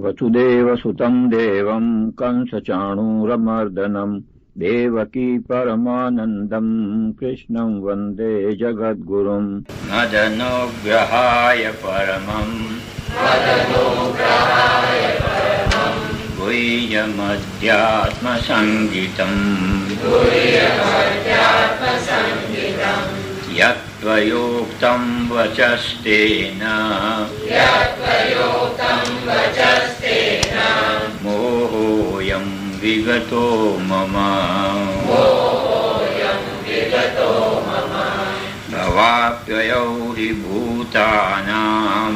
वसुदेवसुतं देवं कंसचाणूरमर्दनं देवकी परमानन्दं कृष्णं वन्दे जगद्गुरुं। मदनुग्रहाय परमं गुह्यमध्यात्मसंगितं यत्त्वयोक्तं वचस्तेन मोहोऽयं विगतो मम भवाप्ययौ हि भूतानां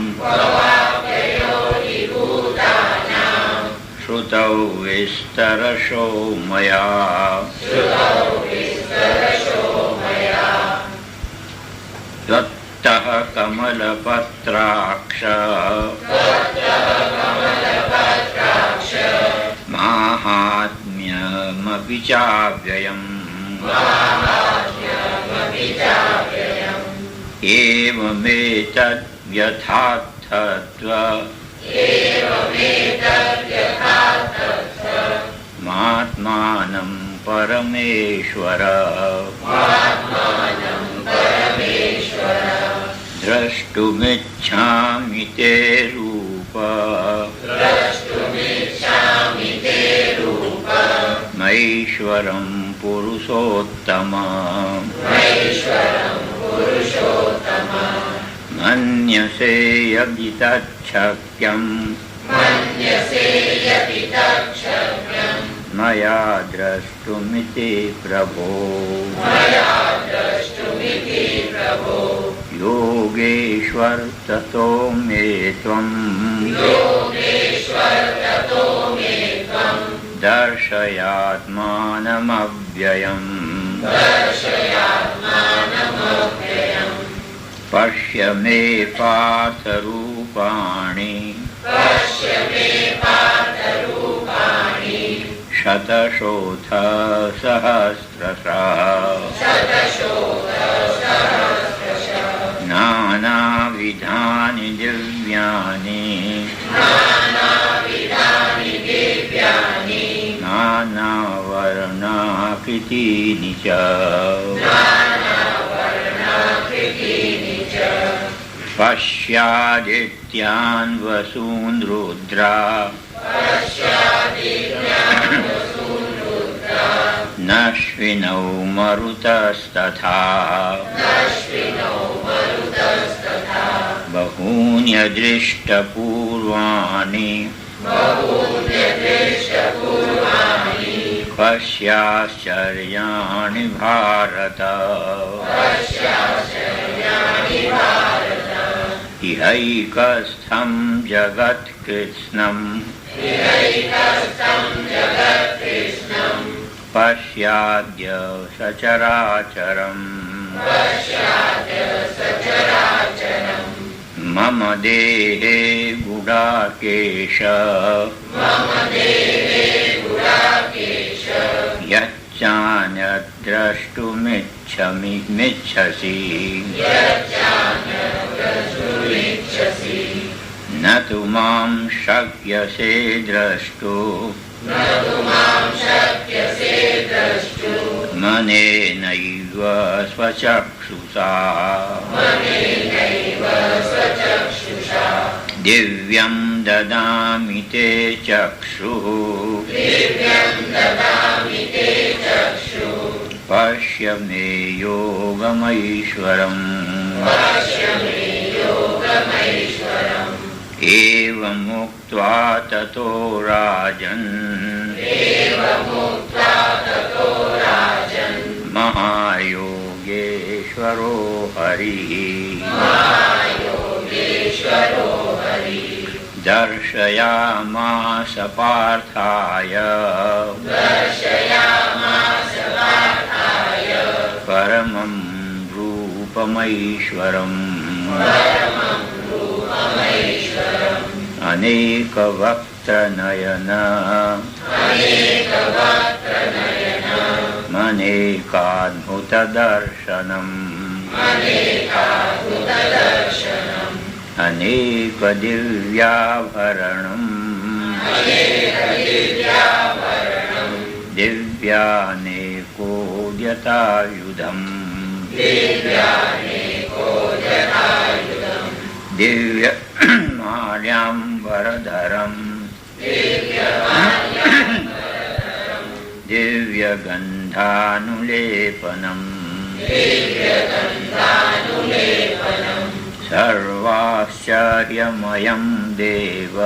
श्रुतौ विस्तरशो मया त्वत्तः कमलपत्राक्ष माहात्म्यमपि चाव्ययम् एवमेतद्यथार्थत्वमात्मानं परमेश्वर द्रष्टुमिच्छामि ते रूप महेश्वरं पुरुषोत्तम मन्यसे यदि तच्छक्यं मया द्रष्टुमिति प्रभो योगेश्वर ततो मे त्वं दर्शयात्मानमव्ययम् पश्य मे पार्थरूपाणि शतशोऽथ सहस्रशः नानाविधानि दिव्यानि नानावर्णाकृतीनि च पश्यादित्यान् वसून् रुद्रा नश्विनौ मरुतस्तथा बहून्यदृष्टपूर्वाणि पश्याश्चर्याणि भारत इहैकस्थं जगत्कृत्स्नं पश्याद्य सचराचरम् मम देहे गुडाकेश यच्चान्यद्द्रष्टुमिच्छसि न तु मां शक्यसे द्रष्टुम् मनेनैव स्वचक्षुषा दिव्यं ददामि ते चक्षुः पश्य मे योगमैश्वरम् एवमुक्त्वा ततो राजन् महायोगेश्वरो हरिः दर्शयामास पार्थाय परमं रूपमैश्वरम् अनेकवक्त्रनयन मनेकाद्भुतदर्शनम् अनेकदिव्याभरणम् दिव्यानेकोद्यतायुधम् दिव्यमाल्याम्बरधरम् दिव्यगन्धानुलेपनम् सर्वाश्चर्यमयं देव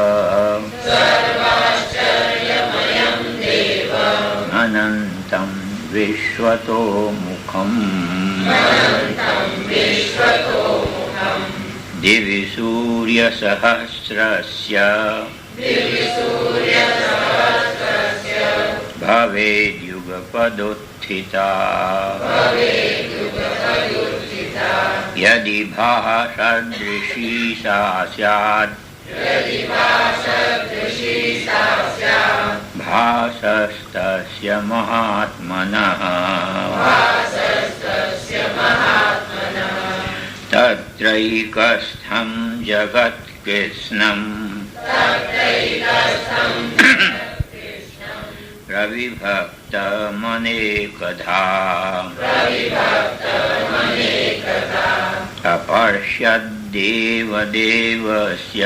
अनन्तं विश्वतोमुखम् दिवि सूर्यसहस्रस्य भवेद्युगपदुत्थिता यदि भासदृशी सा स्यात् भासस्तस्य महात्मनः तत्रैकस्थं जगत्कृत्स्नं प्रविभक्तमनेकधा अपश्यद्देवदेवस्य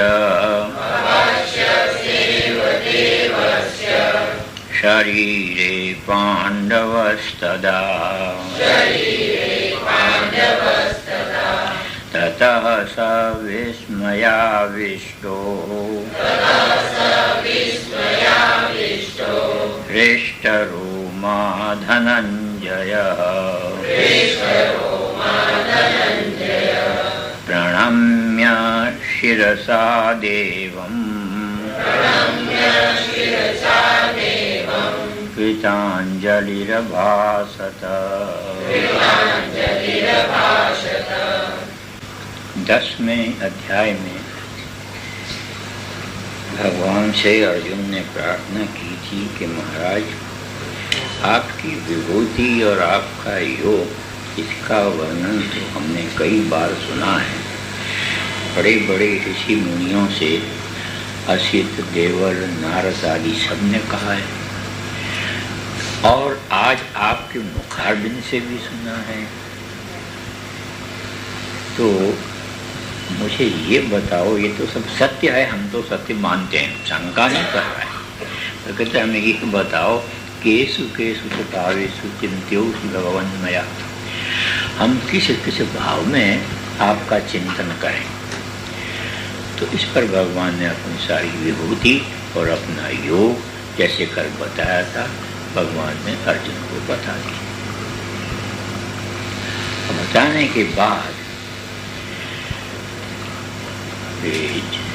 शरीरे पाण्डवस्तदा ततः स विस्मयाविष्टो हृष्टरोमा धनञ्जयः प्रणम्य शिरसा देवम् कृताञ्जलिरभाषत। 10वें अध्याय में भगवान से अर्जुन ने प्रार्थना की थी कि महाराज आपकी विभूति और आपका योग, इसका वर्णन तो हमने कई बार सुना है। बड़े बड़े ऋषि मुनियों से असित, देवल, नारद आदि सब ने कहा है, और आज आपके मुखारबिंद से भी सुना है। तो मुझे ये बताओ, ये तो सब सत्य है, हम तो सत्य मानते हैं, शंका नहीं कर रहे हैं। तो कहते हमें ये बताओ, केसु केसु चितावेषु चिंत्योऽसि भगवन्मया, हम किस किस भाव में आपका चिंतन करें। तो इस पर भगवान ने अपनी सारी विभूति और अपना योग जैसे कर बताया था, भगवान ने अर्जुन को बता दिया। बताने के बाद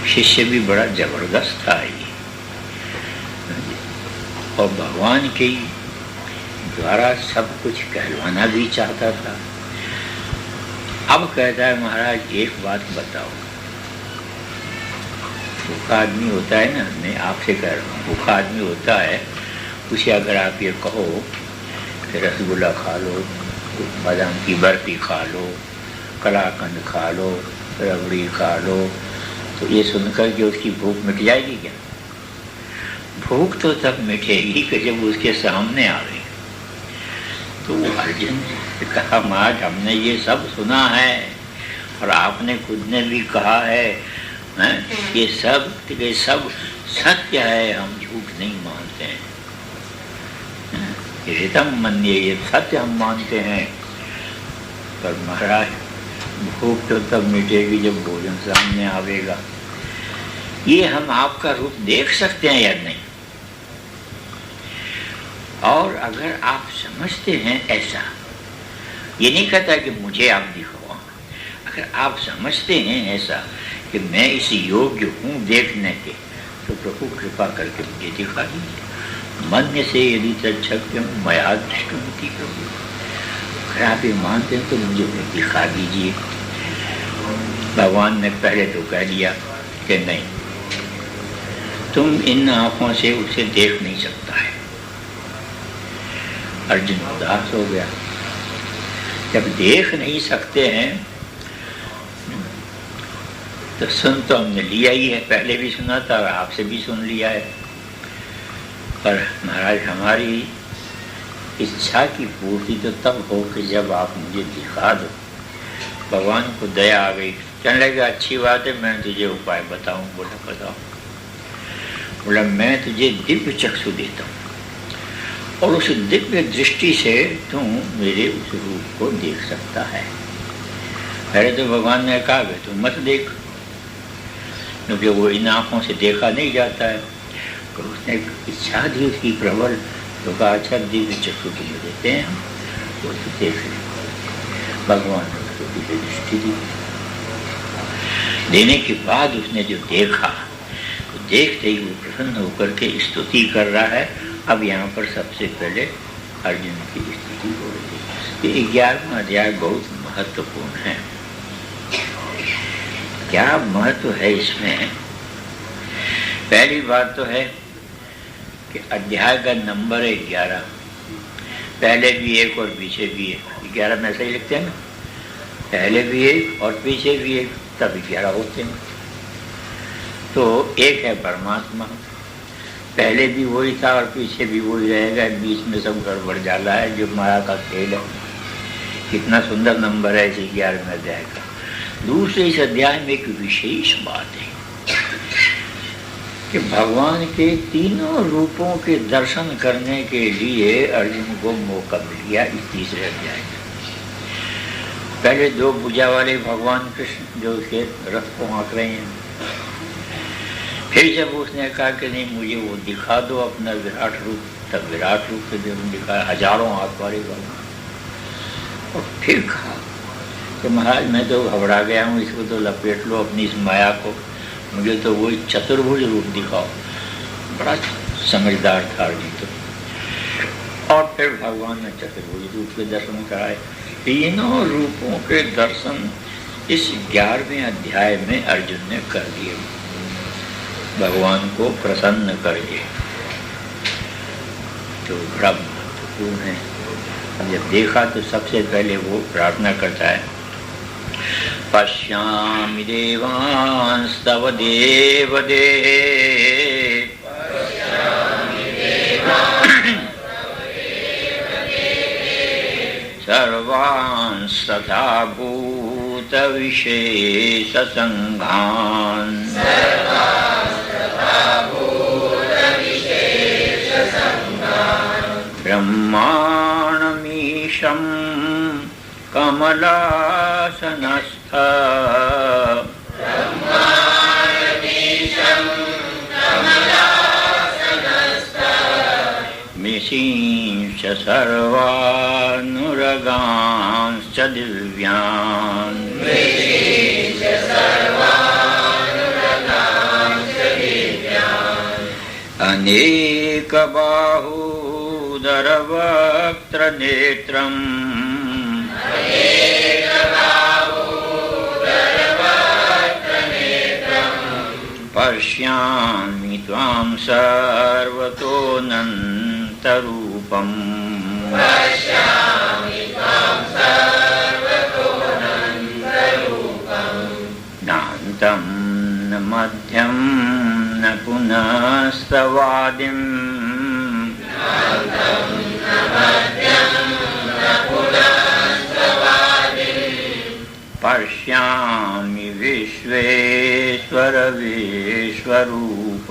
शिष्य भी बड़ा जबरदस्त था ये, और भगवान के द्वारा सब कुछ कहलवाना भी चाहता था। अब कहता है महाराज एक बात बताओ, भूखा आदमी होता है ना, मैं आपसे कह रहा हूँ, भूखा आदमी होता है, उसे अगर आप ये कहो कि रसगुल्ला खा लो, बादाम की बर्फी खा लो, कलाकंद खा लो, रबड़ी खा लो, तो ये सुनकर कि उसकी भूख मिट जाएगी क्या? भूख तो तब मिटेगी कि जब उसके सामने आवे। तो अर्जुन ने कहा महाराज हमने ये सब सुना है, और आपने खुद ने भी कहा है, ये सब सत्य है, हम झूठ नहीं मानते हैं। ऋतम मन्ये, ये सत्य हम मानते हैं। पर महाराज भूख तो तब मिटेगी जब भोजन सामने आवेगा। ये हम आपका रूप देख सकते हैं या नहीं? और अगर आप समझते हैं ऐसा, ये नहीं कहता कि मुझे आप दिखाओ, अगर आप समझते हैं ऐसा कि मैं इस योग्य हूँ देखने के, तो प्रभु कृपा करके मुझे दिखा दीजिए। मन्य से यदि तच्छक्यम मया दृष्टुमिति प्रभु, अगर आप ये मानते हैं तो मुझे दिखा दीजिए। भगवान ने पहले तो कह दिया कि नहीं, तुम इन आँखों से उसे देख नहीं सकता है। अर्जुन उदास हो गया। जब देख नहीं सकते हैं तो सुन तो हमने लिया ही है, पहले भी सुना था और आपसे भी सुन लिया है। पर महाराज हमारी इच्छा की पूर्ति तो तब हो कि जब आप मुझे दिखा दो। भगवान को दया आ गई, कहने लगे अच्छी बात है, मैं तुझे उपाय बताऊं। बोला बताओ। बोला मैं तुझे दिव्य चक्षु देता हूँ और उस दिव्य दृष्टि से तू मेरे उस रूप को देख सकता है। पहले तो भगवान ने कहा कि तू मत देख, क्योंकि वो इन आँखों से देखा नहीं जाता है। तो उसने इच्छा दी उसकी प्रबल, तो कहा अच्छा दिव्य चक्षु तुम्हें देते हैं हम, वो तो देख ले। भगवान ने उसको दिव्य दृष्टि दी। देने के बाद उसने जो देखा, तो देखते ही वो प्रसन्न होकर के स्तुति कर रहा है। अब यहाँ पर सबसे पहले अर्जुन की स्तुति हो रही है। ये 11वां अध्याय बहुत महत्वपूर्ण है। क्या महत्व है इसमें? पहली बात तो है कि अध्याय का नंबर है 11, पहले भी एक और पीछे भी एक। 11 में ऐसा ही लिखते हैं ना, पहले भी एक और पीछे भी एक, तभी 11 होते हैं। तो एक है परमात्मा, पहले भी वही था और पीछे भी वही रहेगा, बीच में सब गड़बड़ जाला है जो माया का खेल है। कितना सुंदर नंबर है इस 11वें अध्याय का। दूसरे इस अध्याय में एक विशेष बात है कि भगवान के तीनों रूपों के दर्शन करने के लिए अर्जुन को मौका मिल गया इस तीसरे अध्याय में। पहले 2 भुजा वाले भगवान कृष्ण जो उसके रथ को हाँक रहे हैं, फिर जब उसने कहा कि नहीं मुझे वो दिखा दो अपना विराट रूप, तब विराट रूप से जब दिखाया 1000 हाथ वाले भगवान। और फिर कहा कि महाराज मैं तो घबरा गया हूँ, इसको तो लपेट लो अपनी इस माया को, मुझे तो वही चतुर्भुज रूप दिखाओ। बड़ा समझदार था अर्जुन तो। और फिर भगवान ने चतुर्भुज रूप के दर्शन कराए। तीनों रूपों के दर्शन इस 11वें अध्याय में अर्जुन ने कर दिए, भगवान को प्रसन्न करके। तो बड़ा महत्वपूर्ण है। जब देखा तो सबसे पहले वो प्रार्थना करता है, पश्यामि देवांस्तव देवदेहे सर्वांस्तथा भूत विशेष संघान् ब्रह्माणमीशं कमलासनस्थ मिषींश्च सर्वानुरगांश्च दिव्यान् अनेकबाहूदरवक्त्रनेत्रम् पश्यामि त्वां सर्वतोऽनन्तरूपम् नान्तं न मध्यं न पुनस्तवादिम् पश्यामि विश्वेश्वर विश्वरूप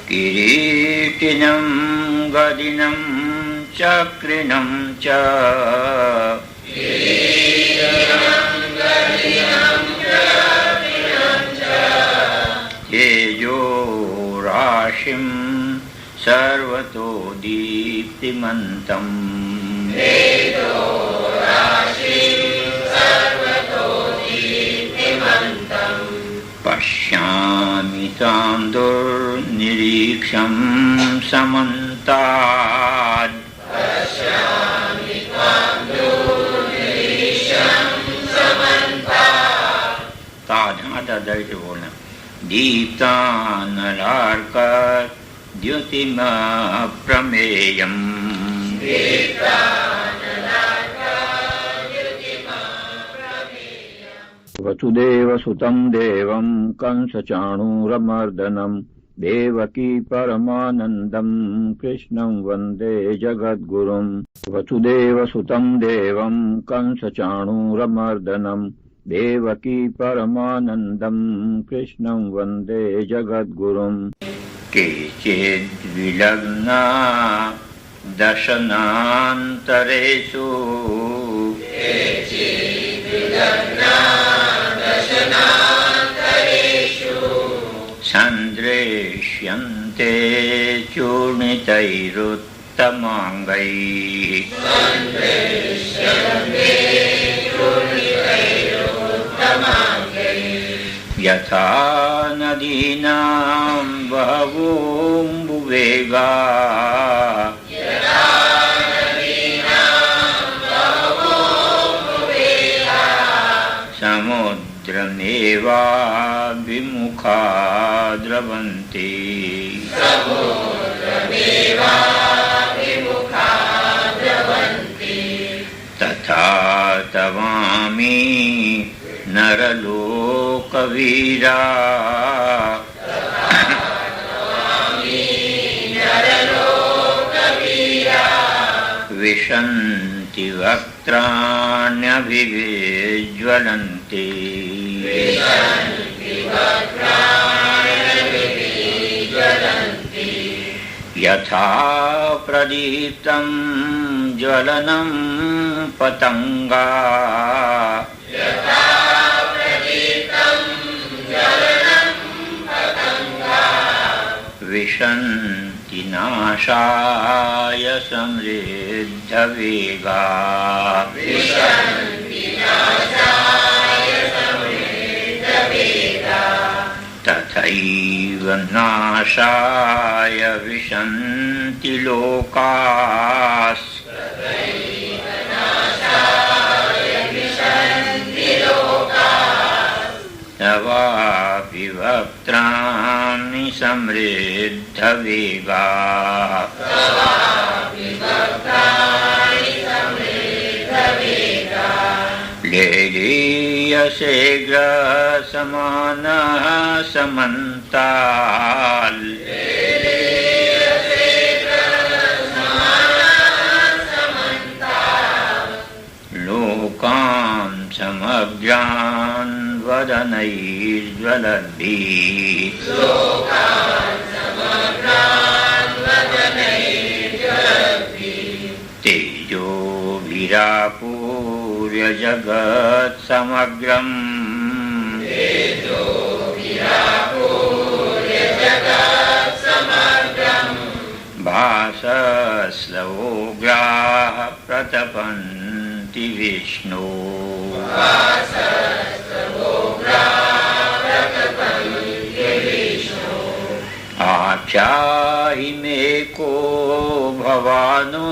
किरीटिनं गदिनं चक्रिणं च तेजो राशिं सर्वतो दीप्तिमन्तम् पश्यामि तां दुर्निरीक्षं समन्तात् तादादर्श बोलना दीप्तानलार्कात् द्युतिमप्रमेयम् वसुदेवसुतं देवं कंसचाणूरमर्दनं देवकी परमानन्दं कृष्णं वन्दे जगद्गुरुं। वसुदेवसुतं देवं कंसचाणूरमर्दनं देवकी परमानन्दं कृष्णं वन्दे जगद्गुरुं। केचिद्विलग्ना दशनान्तरेषु सन्दृश्यन्ते चूर्णितैरुत्तमाङ्गैः यथा नदीनां बहवोऽम्बुवेगाः समुद्रमेवाभिमुखा द्रवन्ति तथा तवामि नरलोकवीरा विशन्ति वक्त्राण्यभिज्वलन्ति यथा प्रदीप्तं ज्वलनं पतंगा विशन्ति नाशाय समृद्धवेगा तथैव नाशाय विशन्ति लोकास् तवापि वक्त्राणि समृद्धवेगा लेलीयसे ग्रसमानः समन्ताल् लोकान् समग्रान् वदनैर्ज्वलद्भिः तेजोभिरापूर्य जगत्समग्रम् भासस्रवोग्राः प्रतपन्ति विष्णो आख्याहि मे को भवानुग्ररूपो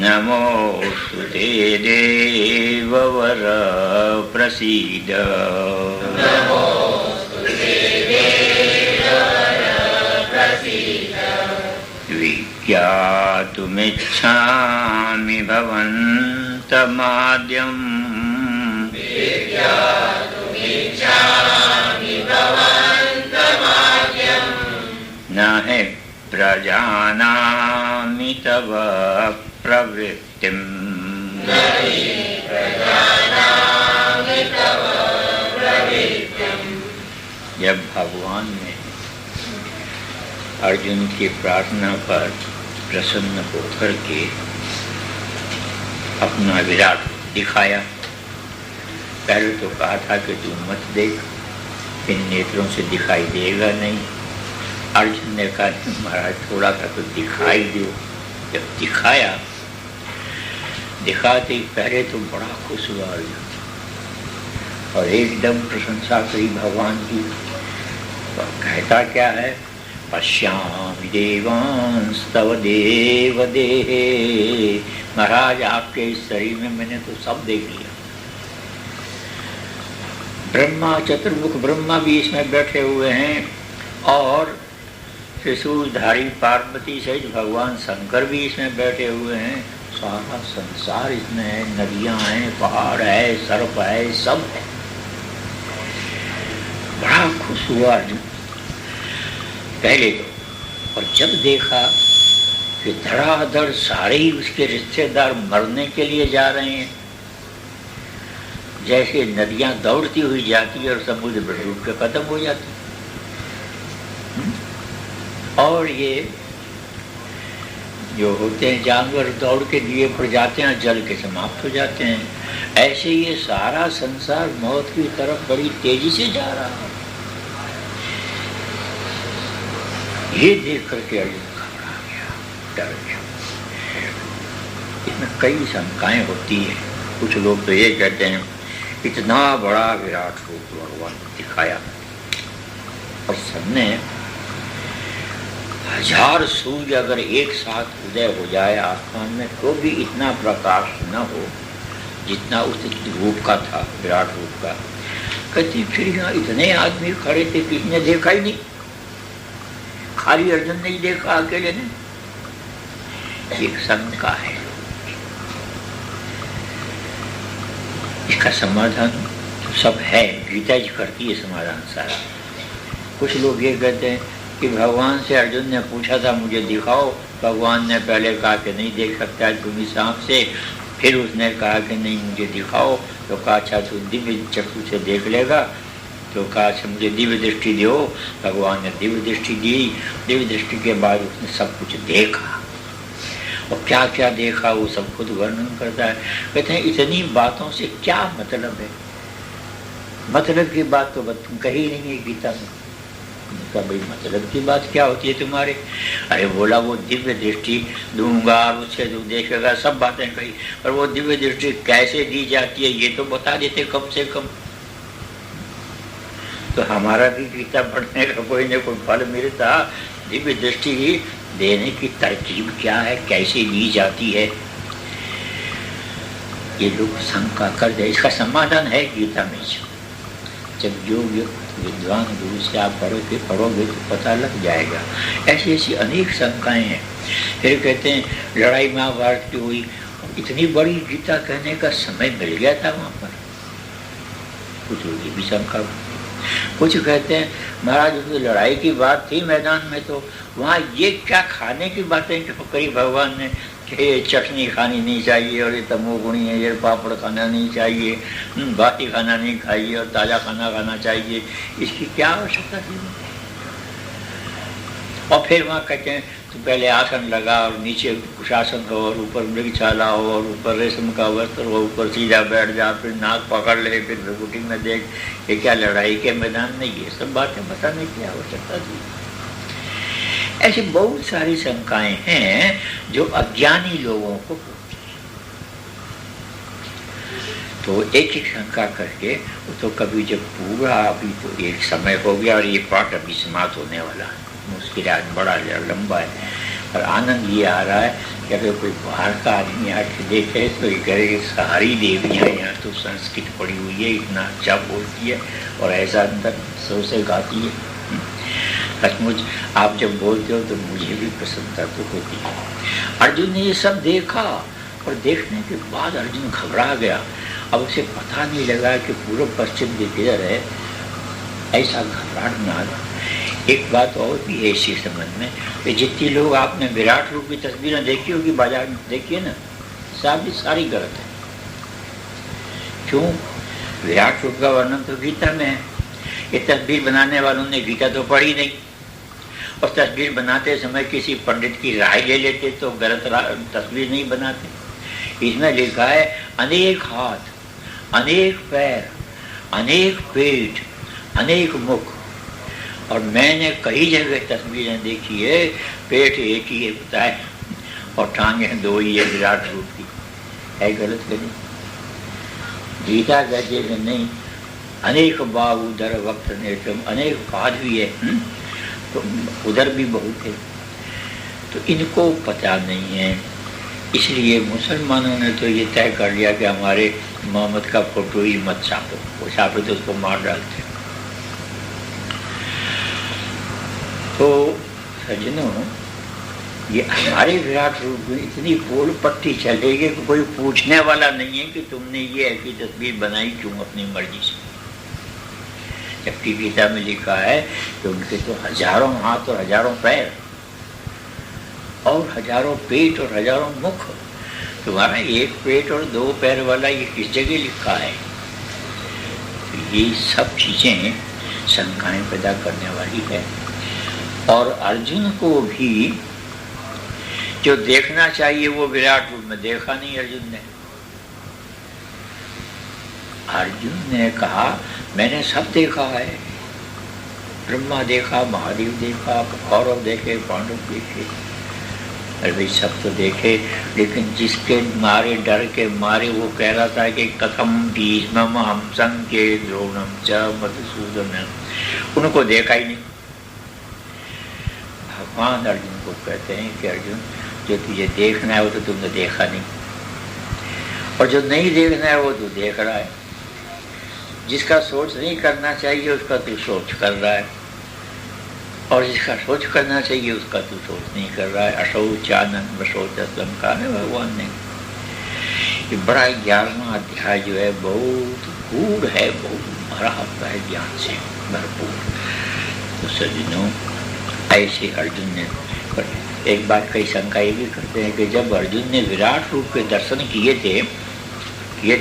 नमोऽस्तु ते देववर प्रसीद विज्ञातुमिच्छामि भवन्तमाद्यम् न हि प्रजानामि तव प्रवृत्तिम् जब भगवान ने अर्जुन की प्रार्थना पर प्रसन्न होकर के अपना विराट दिखाया। पहले तो कहा था कि तू मत देख, इन नेत्रों से दिखाई देगा नहीं। अर्जुन ने कहा महाराज थोड़ा सा तो दिखाई दो। जब दिखाया, दिखाते ही पहले तो बड़ा खुश हुआ और एकदम प्रशंसा करी भगवान की। तो कहता क्या है, पश्यामि देवांस्तव देवदेहे। महाराज आपके इस शरीर में मैंने तो सब देख लिया। ब्रह्मा, चतुर्मुख ब्रह्मा भी इसमें बैठे हुए हैं और त्रिशूलधारी पार्वती सहित भगवान शंकर भी इसमें बैठे हुए हैं। सारा संसार इसमें है, नदियां हैं, पहाड़ है, सर्प है, सब है। बड़ा खुश हुआ अर्जुन पहले तो, और जब देखा कि धड़ाधड़ सारे ही उसके रिश्तेदार मरने के लिए जा रहे हैं, जैसे नदियां दौड़ती हुई जाती है और समुद्र में डूब के खत्म हो जाती। और ये जो होते हैं जानवर दौड़ के दिए पर जाते हैं, जल के समाप्त हो जाते हैं। ऐसे ये सारा संसार मौत की तरफ बड़ी तेजी से जा रहा है। ये देख करके अर्जुन घबरा गया, डर गया। इसमें कई शंकाएं होती है। कुछ लोग तो ये कहते हैं इतना बड़ा विराट रूप भगवान को दिखाया और सबने 1000 सूर्य अगर एक साथ उदय हो जाए आसमान में तो भी इतना प्रकाश न हो जितना उस रूप का था, विराट रूप का। कहती फिर यहाँ इतने आदमी खड़े थे, किसने देखा ही नहीं? खाली अर्जुन नहीं देखा अकेले ने? एक शंका है। इसका समाधान तो सब है, गीता जी करती है समाधान सारा। कुछ लोग ये कहते हैं कि भगवान से अर्जुन ने पूछा था मुझे दिखाओ, भगवान ने पहले कहा कि नहीं देख सकता है तुम्हें सांप से, फिर उसने कहा कि नहीं मुझे दिखाओ, तो कहा अच्छा तू दिव्य चक्षु से देख लेगा, तो कहा अच्छा मुझे दिव्य दृष्टि दो। भगवान ने दिव्य दृष्टि दी। दिव्य दृष्टि के बाद उसने सब कुछ देखा, और क्या क्या देखा वो सब खुद वर्णन करता है। कहते हैं इतनी बातों से क्या मतलब है? मतलब की बात तो तुम कही नहीं है गीता में। उनका भाई मतलब की बात क्या होती है तुम्हारे? अरे बोला वो दिव्य दृष्टि दूंगा, उससे तू देखेगा, सब बातें कही, पर वो दिव्य दृष्टि कैसे दी जाती है ये तो बता देते कम से कम। तो हमारा भी गीता पढ़ने का कोई न कोई फल मिलता। दिव्य दृष्टि देने की तरकीब क्या है, कैसे दी जाती है, ये लोग शंका कर दे। इसका समाधान है गीता में। जब योग्य विद्वान गुरु से आप पढ़ोगे तो पता लग जाएगा। ऐसी ऐसी अनेक शंकाएं हैं। फिर कहते हैं लड़ाई महाभारत की हुई, इतनी बड़ी गीता कहने का समय मिल गया था वहां पर? कुछ ये भी शंका। कुछ कहते हैं महाराज उसकी लड़ाई की बात थी मैदान में, तो वहाँ ये क्या खाने की बातें क्यों करी भगवान ने कि ये चटनी खानी नहीं चाहिए और ये तमोगुणी है, ये पापड़ खाना नहीं चाहिए, बासी खाना नहीं खाइए और ताज़ा खाना खाना चाहिए, इसकी क्या आवश्यकता थी? और फिर वहाँ कहते हैं तो पहले आसन लगा और नीचे कुशासन हो और ऊपर मृगशाला हो और ऊपर रेशम का वस्त्र हो, ऊपर सीधा बैठ जा, फिर नाक पकड़ ले, फिर विभूति में देख। ये क्या लड़ाई के मैदान में ये सब बातें बताने की आवश्यकता थी? ऐसी बहुत सारी शंकाएं हैं जो अज्ञानी लोगों को होती है। तो एक एक शंका करके तो कभी जब पूरा, अभी तो एक समय हो गया और ये पाठ अभी समाप्त होने वाला है, मुश्किल आज बड़ा लंबा है, और आनंद ये आ रहा है कि अगर कोई बाहर का आदमी आके देखे तो ये कहे सारी देवियाँ यहाँ तो संस्कृत पढ़ी हुई है, इतना अच्छा बोलती है और ऐसा अंदर सो से गाती है। सचमुच आप जब बोलते हो तो मुझे भी प्रसन्नता तो होती है। अर्जुन ने ये सब देखा और देखने के बाद अर्जुन घबरा गया। अब उसे पता नहीं लगा कि पूर्व पश्चिम किधर है, ऐसा घबराहट न आया। एक बात और भी है इसी संबंध में कि जितने लोग आपने विराट रूप की तस्वीरें देखी होगी बाजार में, देखिए ना, सारी गलत है। क्यों? विराट रूप का वर्णन तो गीता में है। ये तस्वीर बनाने वालों ने गीता तो पढ़ी नहीं, और तस्वीर बनाते समय किसी पंडित की राय ले लेते तो गलत तस्वीर नहीं बनाते। इसमें लिखा है अनेक हाथ, अनेक पैर, अनेक पेट, अनेक मुख, और मैंने कई जगह तस्वीरें देखी है, पेट एक ही होता है और टांगें दो ही है विराट रूप की। है गलत कहीं? गीता कहते हैं नहीं, अनेक बाहु उदर वक्त नेत्रम, अनेक पाद भी है, तो उधर भी बहुत है। तो इनको पता नहीं है, इसलिए मुसलमानों ने तो ये तय कर लिया कि हमारे मोहम्मद का फोटो ही मत छापो, वो छापे तो उसको मार डालते। तो सज्जनों, ये हमारे विराट रूप में इतनी गोल पट्टी चलेगी कि कोई पूछने वाला नहीं है कि तुमने ये ऐसी तस्वीर बनाई क्यों अपनी मर्जी से। जबकि गीता में लिखा है कि उनके तो हजारों हाथ और हजारों पैर और हजारों पेट और हजारों मुख, तुम्हारा एक पेट और दो पैर वाला ये किस जगह लिखा है? तो ये सब चीजें शंकाएं पैदा करने वाली है। और अर्जुन को भी जो देखना चाहिए वो विराट रूप में देखा नहीं अर्जुन ने। अर्जुन ने कहा मैंने सब देखा है, ब्रह्मा देखा, महादेव देखा, कौरव देखे, पांडव देखे। अरे भाई सब तो देखे, लेकिन जिसके मारे डर के मारे वो कह रहा था कि कथम भीष्मम हंसं के द्रोणम च मधुसूदन, उनको देखा ही नहीं। भगवान अर्जुन को कहते हैं कि अर्जुन जो तुझे देखना है वो तो तुमने देखा नहीं, और जो नहीं देखना है वो तू देख रहा है। जिसका सोच नहीं करना चाहिए उसका तू सोच कर रहा है, और जिसका सोच करना चाहिए उसका तू सोच नहीं कर रहा है। अशौचानन वशौचस्वम कहा है भगवान ने। ये बड़ा 11वां अध्याय जो है बहुत गूढ़ है, बहुत भरा होता है ज्ञान से भरपूर। तो सज्जनों, ऐसे अर्जुन ने एक बात कई शंका ये भी करते हैं कि जब अर्जुन ने विराट रूप के दर्शन किए थे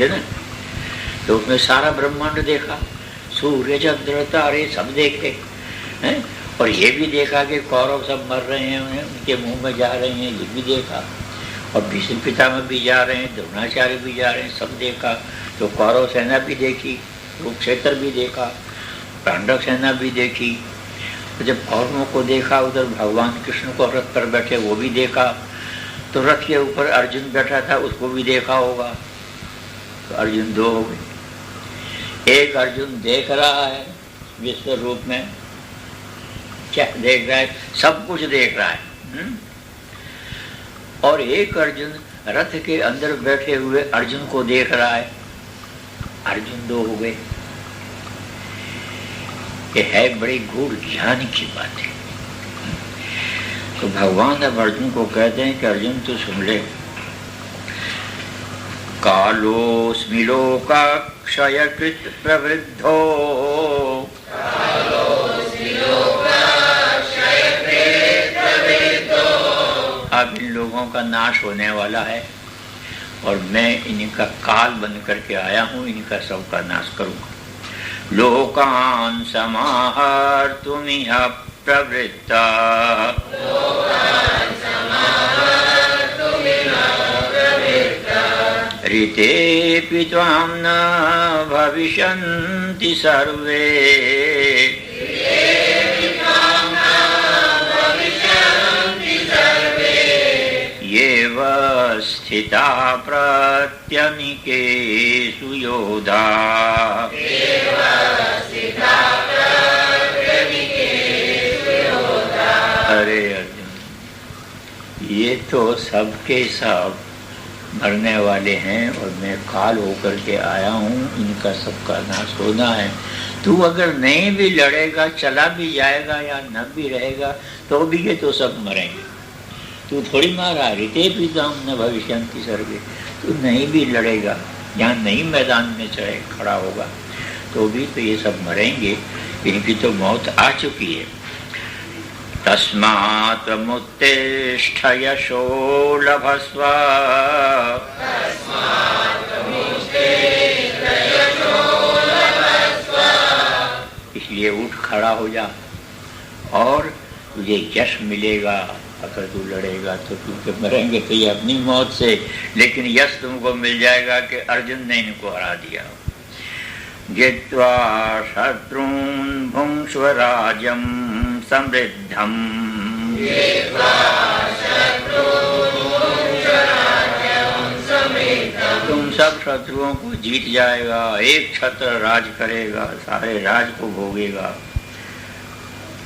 ना, तो उसमें सारा ब्रह्मांड देखा, सूर्य चंद्र तारे सब देखे हैं, और ये भी देखा कि कौरव सब मर रहे हैं, उनके मुंह में जा रहे हैं, ये भी देखा, और भीष्म पितामह भी जा रहे हैं, द्रोणाचार्य भी जा रहे हैं, सब देखा। तो कौरव सेना भी देखी, कुरुक्षेत्र भी देखा, पांडव सेना भी देखी। तो जब कौरवों को देखा, उधर भगवान कृष्ण को रथ पर बैठे वो भी देखा, तो रथ के ऊपर अर्जुन बैठा था उसको भी देखा होगा। तो अर्जुन दो हो गए। एक अर्जुन देख रहा है विश्व रूप में, क्या देख रहा है? सब कुछ देख रहा है। और एक अर्जुन रथ के अंदर बैठे हुए अर्जुन को देख रहा है। अर्जुन दो हो गए। ये है बड़ी गूढ़ ज्ञान की बात है। तो भगवान अब अर्जुन को कहते हैं कि अर्जुन तू सुन ले, कालोस्मि लोकाक्षयकृत प्रवृद्धो, अब इन लोगों का नाश होने वाला है और मैं इनका काल बन करके आया हूँ, इनका सबका नाश करूँगा। लोकान् समाहर्तुमिह प्रवृत्ता, ऋतेऽपि त्वां न भविष्यन्ति सर्वे, येव स्थिता प्रत्यनीकेषु योधा। अरे अर्जुन, ये तो सबके सब मरने वाले हैं और मैं काल होकर के आया हूँ, इनका सबका नाश होना है। तू अगर नहीं भी लड़ेगा, चला भी जाएगा या न भी रहेगा, तो भी ये तो सब मरेंगे। तू थोड़ी मारा रीते भी न भविष्यन्ति सर्वे, तू नहीं भी लड़ेगा, यहाँ नहीं मैदान में चढ़े खड़ा होगा, तो भी तो ये सब मरेंगे, इनकी तो मौत आ चुकी है। तस्मात् त्वमुत्तिष्ठ यशो लभस्व, इसलिए उठ खड़ा हो जा और तुझे यश मिलेगा। अगर तू लड़ेगा तो तू मरेंगे तो ये अपनी मौत से, लेकिन यश तुमको मिल जाएगा कि अर्जुन ने इनको हरा दिया। जित्वा शत्रून् भुङ्क्ष्व राज्यं समृद्धम्, तुम सब शत्रुओं को जीत जाएगा, एक छत्र राज करेगा, सारे राज को भोगेगा।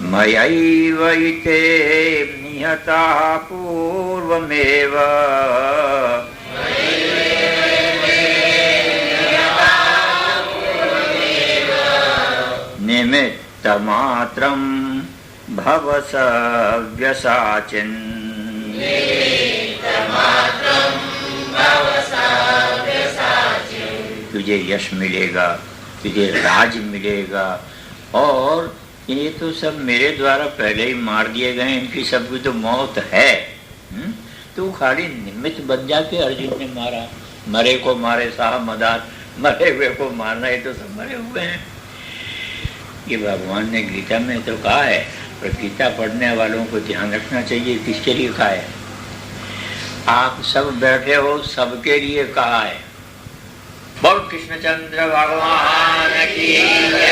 मयैव इते निहताः पूर्वमेव, निमित्तमात्रं भवसव्यसाचिन्। तुझे यश मिलेगा, तुझे राज मिलेगा, और ये तो सब मेरे द्वारा पहले ही मार दिए गए, इनकी सबकी तो मौत है। तू खाली निमित्त बन जाके अर्जुन ने मारा, मरे को मारे साहब मदार, मरे हुए को मारना, ये तो सब मरे हुए हैं। ये भगवान ने गीता में तो कहा है, पर गीता पढ़ने वालों को ध्यान रखना चाहिए किसके लिए कहा है। आप सब बैठे हो, सबके लिए कहा है। बोल कृष्णचंद्र भगवान की जय।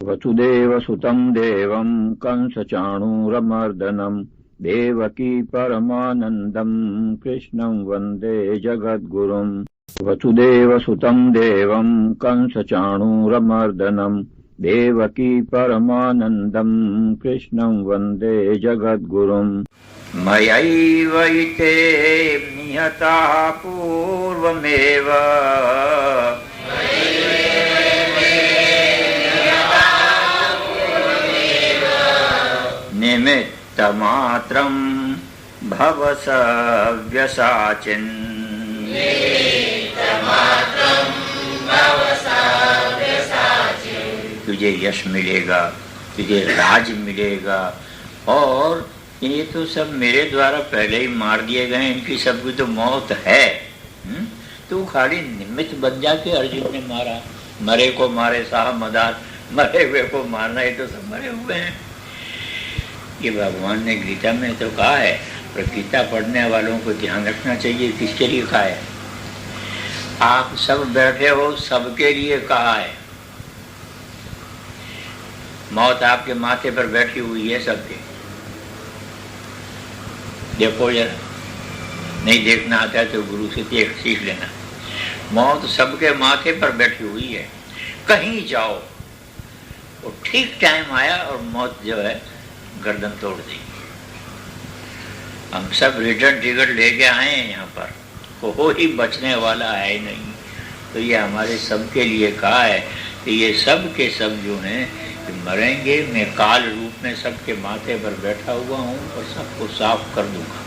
वसुदेवसुतं देवं कंसचाणूरमर्दनं देवकी परमानन्दं कृष्णं वन्दे जगद्गुरुं। वसुदेवसुतं देवं कंसचाणूरमर्दनं देवकी परमानन्दं कृष्णं वन्दे जगद्गुरुं। मयैव इते निहताः पूर्वमेव निमित्तमात्रं भवसव्यसाचिन्। तुझे यश मिलेगा, तुझे राज मिलेगा, और ये तो सब मेरे द्वारा पहले ही मार दिए गए, इनकी सबकी तो मौत है। तू खाली निमित्त बन जाके अर्जुन ने मारा, मरे को मारे साहब मदार, मरे हुए को मारना, ये तो सब मरे हुए हैं। ये भगवान ने गीता में तो कहा है, पर गीता पढ़ने वालों को ध्यान रखना चाहिए किसके लिए कहा है। आप सब बैठे हो, सबके लिए कहा है। मौत आपके माथे पर बैठी हुई है सबके। देखो जरा, नहीं देखना आता है तो गुरु से देख सीख लेना। मौत सबके माथे पर बैठी हुई है। कहीं जाओ, वो ठीक टाइम आया और मौत जो है गर्दन तोड़ दी। हम सब रिटर्न टिकट लेके आए हैं यहाँ पर, कोई बचने वाला है ही नहीं। तो ये हमारे सबके लिए कहा है कि ये सब के सब जो हैं कि मरेंगे, मैं काल रूप में सबके माथे पर बैठा हुआ हूँ और सबको साफ कर दूंगा।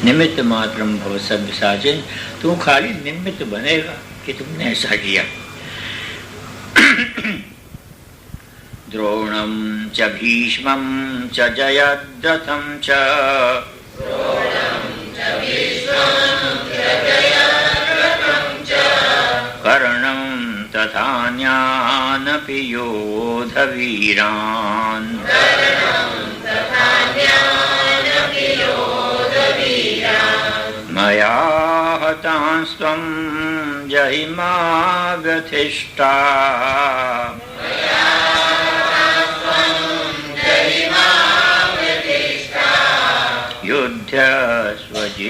निमित्त मात्रम भव सव्यसाचिन्। तू खाली निमित्त बनेगा कि तुमने ऐसा किया। द्रोणं च भीष्मं च जयद्रथं च कर्णं तथान्यानपि योधवीरान्। मया हतांस्त्वं जहिमा व्यथिष्ठा।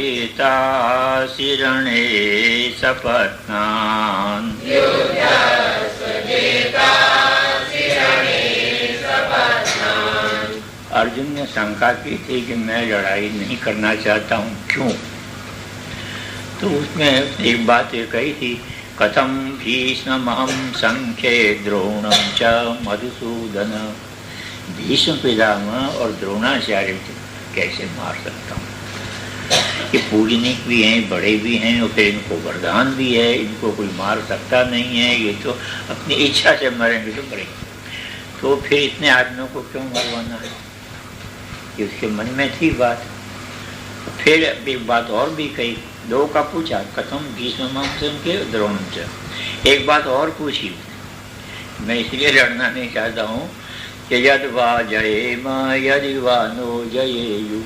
युध्यस्वजेतासि रणे सपत्नान्। अर्जुन ने शंका की थी कि मैं लड़ाई नहीं करना चाहता हूँ, क्यों? तो उसमें एक बात ये कही थी, कथम भीष्महं संख्ये द्रोणं च मधुसूदन। भीष्म पितामह और द्रोणाचार्य कैसे मार सकता हूँ? ये पूजनीक भी हैं, बड़े भी हैं, और फिर इनको वरदान भी है, इनको कोई मार सकता नहीं है। ये तो अपनी इच्छा से मरेंगे तो मरेंगे, तो फिर इतने आदमियों को क्यों मरवाना है? ये उसके मन में थी बात। फिर एक बात और भी कही, दो का पूछा, कथम भीष्महं संख्ये द्रोणं च। एक बात और पूछी, मैं इसलिए लड़ना नहीं चाहता हूँ कि यदि वा जयेम यदि वा नो जयेयु।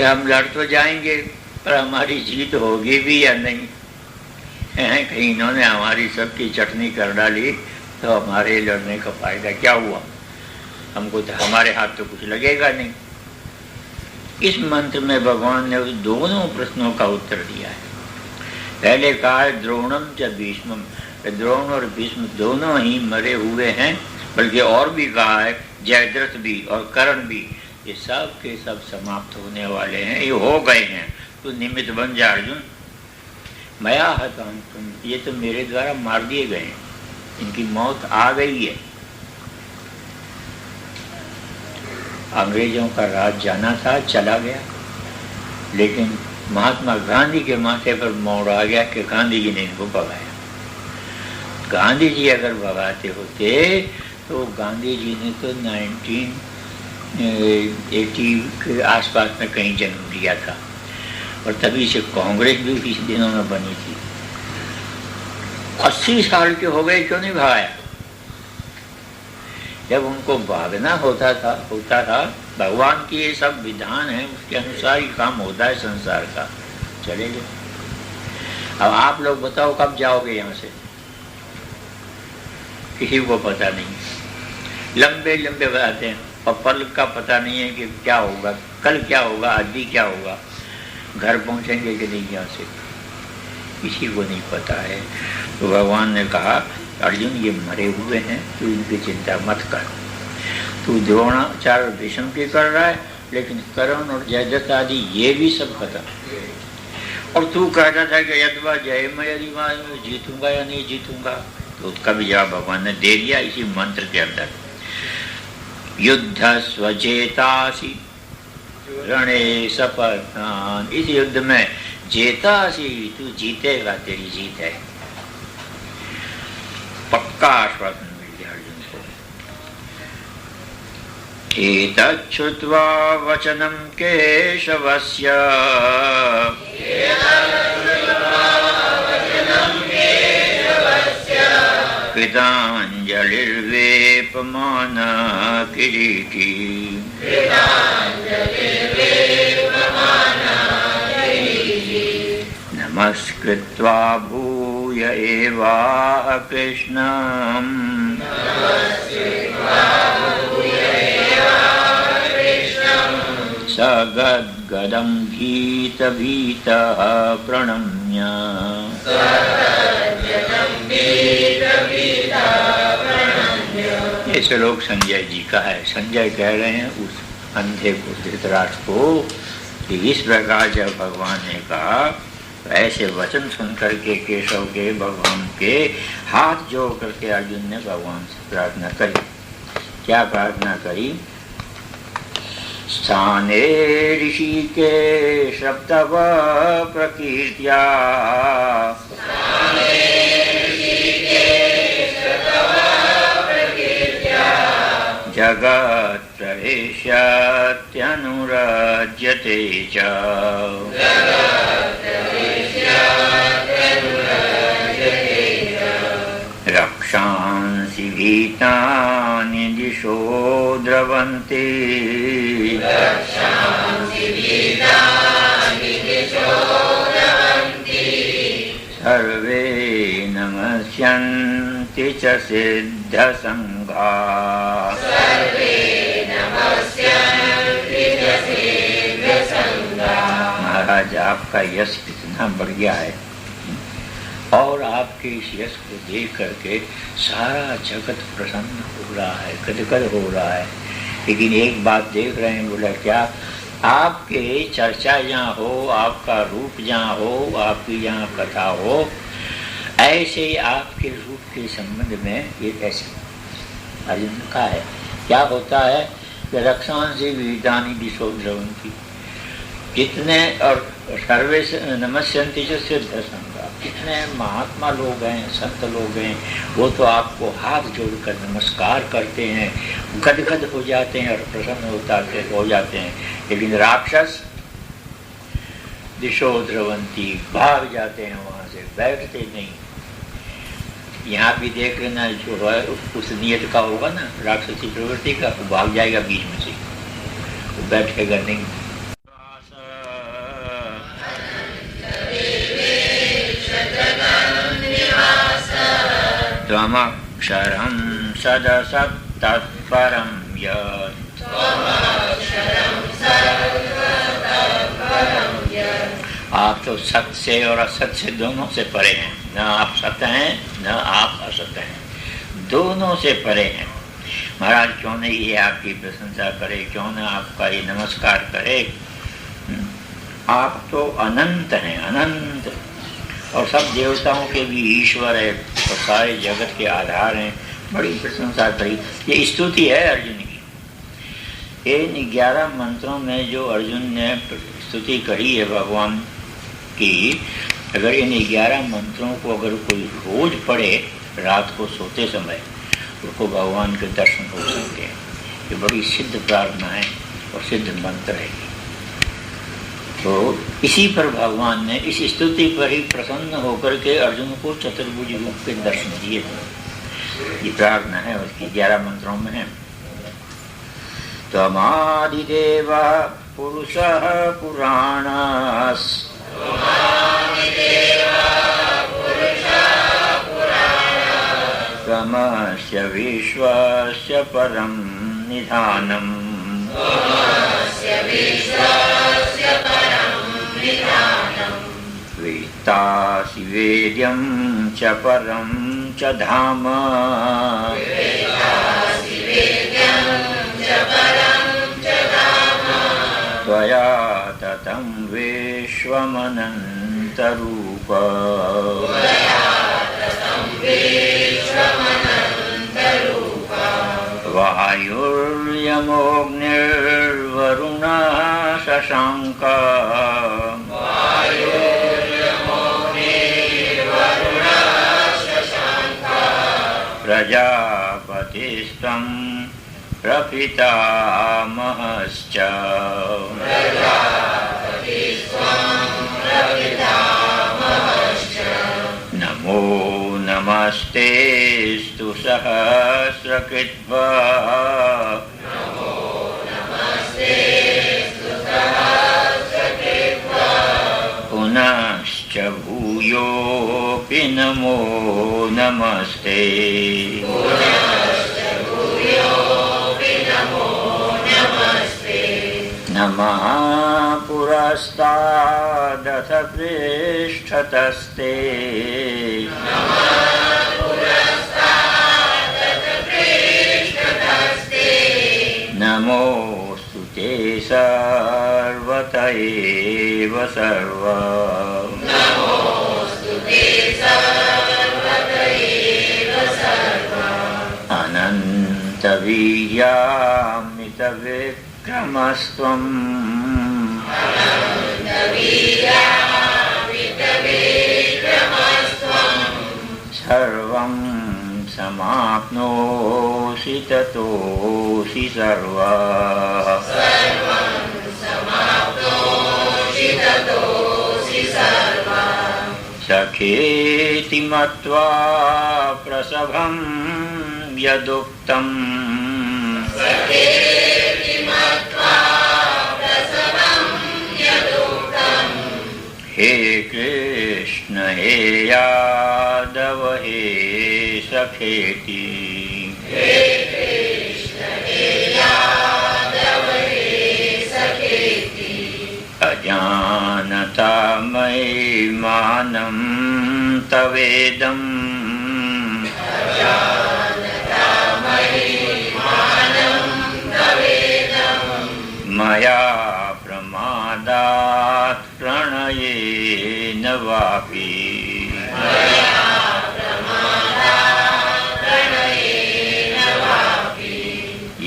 हम लड़ तो जाएंगे पर हमारी जीत होगी भी या नहीं है? कहीं इन्होंने हमारी सबकी चटनी कर डाली तो हमारे लड़ने का फायदा क्या हुआ? हमको तो हमारे हाथ तो कुछ लगेगा नहीं। इस मंत्र में भगवान ने उस दोनों प्रश्नों का उत्तर दिया है। पहले कहा है द्रोणम च भीष्मम, द्रोण और भीष्म दोनों ही मरे हुए हैं, बल्कि और भी कहा है जयद्रथ भी और कर्ण भी, ये सब के सब समाप्त होने वाले हैं, ये हो गए हैं। तो निमित्त बन जा अर्जुन, मया हतांतुम, ये तो मेरे द्वारा मार दिए गए हैं, इनकी मौत आ गई है। अंग्रेजों का राज जाना था, चला गया, लेकिन महात्मा गांधी के माथे पर मोड़ आ गया कि गांधी जी ने इनको भगाया। गांधी जी अगर भगाते होते तो गांधी जी ने तो 1980 के आसपास में कहीं जन्म लिया था, और तभी से कांग्रेस भी इस दिनों में बनी थी। 80 साल के हो गए, क्यों नहीं भगाया? जब उनको भागना होता था, भगवान की ये सब विधान है, उसके अनुसार ही काम होता है संसार का, चले गए। अब आप लोग बताओ कब जाओगे यहाँ से? किसी को पता नहीं, लंबे लंबे बताते हैं, और पल का पता नहीं है कि क्या होगा, कल क्या होगा, आज भी क्या होगा, घर पहुंचेंगे कि नहीं यहाँ से, किसी को नहीं पता है। तो भगवान ने कहा, अर्जुन ये मरे हुए हैं, तू इनकी चिंता मत कर। तू द्रोणाचार्य भीष्म की कर रहा है, लेकिन कर्ण और जयद्रथ आदि ये भी सब खत्म। और तू कहता था कि यदवा जय मैं जीतूंगा या नहीं जीतूंगा, तो उसका भी जवाब भगवान ने दे दिया इसी मंत्र के अंदर। युद्ध स्वजेतासी रणे सपत्नान, इस युद्ध में जेतासी, तू जीतेगा, तेरी जीत है, पक्का आश्वासन मिल गया अर्जुन को। एतच्छ्रुत्वा वचनं केशवस्य कृताञ्जलिर्वेपमान किरीटी। नमस्कृत्वा भूय एवाह कृष्णं स गद्गदं भीतभीतः प्रणम्य। ये श्लोक संजय जी का है। संजय कह रहे हैं उस अंधे को, धृतराष्ट्र को, कि इस प्रकार जब भगवान ने कहा, ऐसे वचन सुन करके केशव के, भगवान के हाथ जोड़ करके अर्जुन ने भगवान से प्रार्थना करी। क्या प्रार्थना करी? स्थाने ऋषिकेश तव प्रकीर्त्या जगत्प्रवेश्यत्यनुरज्यते च। रक्षांसि भीतानि दिशो द्रवन्ति सर्वे नमस्यन्ति च सिद्धसंघा। महाराज आपका यश कितना बढ़िया है, और आपके इस यश को देख करके सारा जगत प्रसन्न हो रहा है, गदगद हो रहा है। लेकिन एक बात देख रहे हैं, बोला क्या? आपके चर्चा जहाँ हो, आपका रूप जहाँ हो, आपकी जहाँ कथा हो, ऐसे ही आपके रूप के संबंध में ये कैसे अर्जुन का है? क्या होता है कि रक्षांसि भीतानि दिशो द्रवन्ति, जितने और सर्वे नमस्यन्ति च सिद्धसंघा, जितने महात्मा लोग हैं, संत लोग हैं, वो तो आपको हाथ जोड़कर नमस्कार करते हैं, गदगद हो जाते हैं और प्रसन्न हो जाते हैं। लेकिन राक्षस दिशो द्रवंती, भाग जाते हैं वहाँ से, बैठते नहीं। यहाँ भी देख लेना, जो है उस नियत का होगा ना, राक्षसी प्रवृत्ति का, वो भाग जाएगा बीच में से, वो बैठेगा नहीं। त्वमक्षरं सदसत्तत्परं यत् आप तो सत्य से और असत से दोनों से परे हैं। न आप सत्य हैं, न आप असत्य हैं, दोनों से परे हैं। महाराज क्यों नहीं ये आपकी प्रशंसा करे, क्यों न आपका ये नमस्कार करे? आप तो अनंत हैं, अनंत, और सब देवताओं के भी ईश्वर है और सारे जगत के आधार हैं। बड़ी प्रशंसा करी। ये स्तुति है अर्जुन की। इन 11 मंत्रों में जो अर्जुन ने स्तुति करी है भगवान की, अगर इन 11 मंत्रों को अगर कोई रोज पढ़े रात को सोते समय, उसको भगवान के दर्शन हो सकते हैं। ये बड़ी सिद्ध प्रार्थना है और सिद्ध मंत्र है। तो इसी पर भगवान ने इस स्तुति पर ही प्रसन्न होकर के अर्जुन को चतुर्भुज रूप के दर्शन दिए थे। ये प्रार्थना है उसकी 11 मंत्रों में है। त्वमादिदेव पुरुषः पुराणस् त्वमस्य विश्वस्य परं निधानम् वेत्तासि वेद्यं च परं च धाम त्वया ततं विश्वमनन्तरूप वायुर्यमोऽग्निर्वरुणः शशाङ्कः प्रजापतिस्त्वं प्रपितामहश्च नमो नमस्तेस्तु सहस्रकृत्वः पुनश्च भूयोऽपि नमो नमस्ते। नमः पुरस्तादथ पृष्ठतस्ते नमोऽस्तु ते सर्वत एव सर्व। अनन्तवीर्यामितविक्रमस्त्वम् सर्वं समाप्नोषि ततोषि सर्वः। सखेति मत्वा प्रसभं यदुक्तम् हे कृष्ण हे यादव हे सखेति अजानता मयि मानं तवेदम् मया प्रमादात् प्रणयेन वापि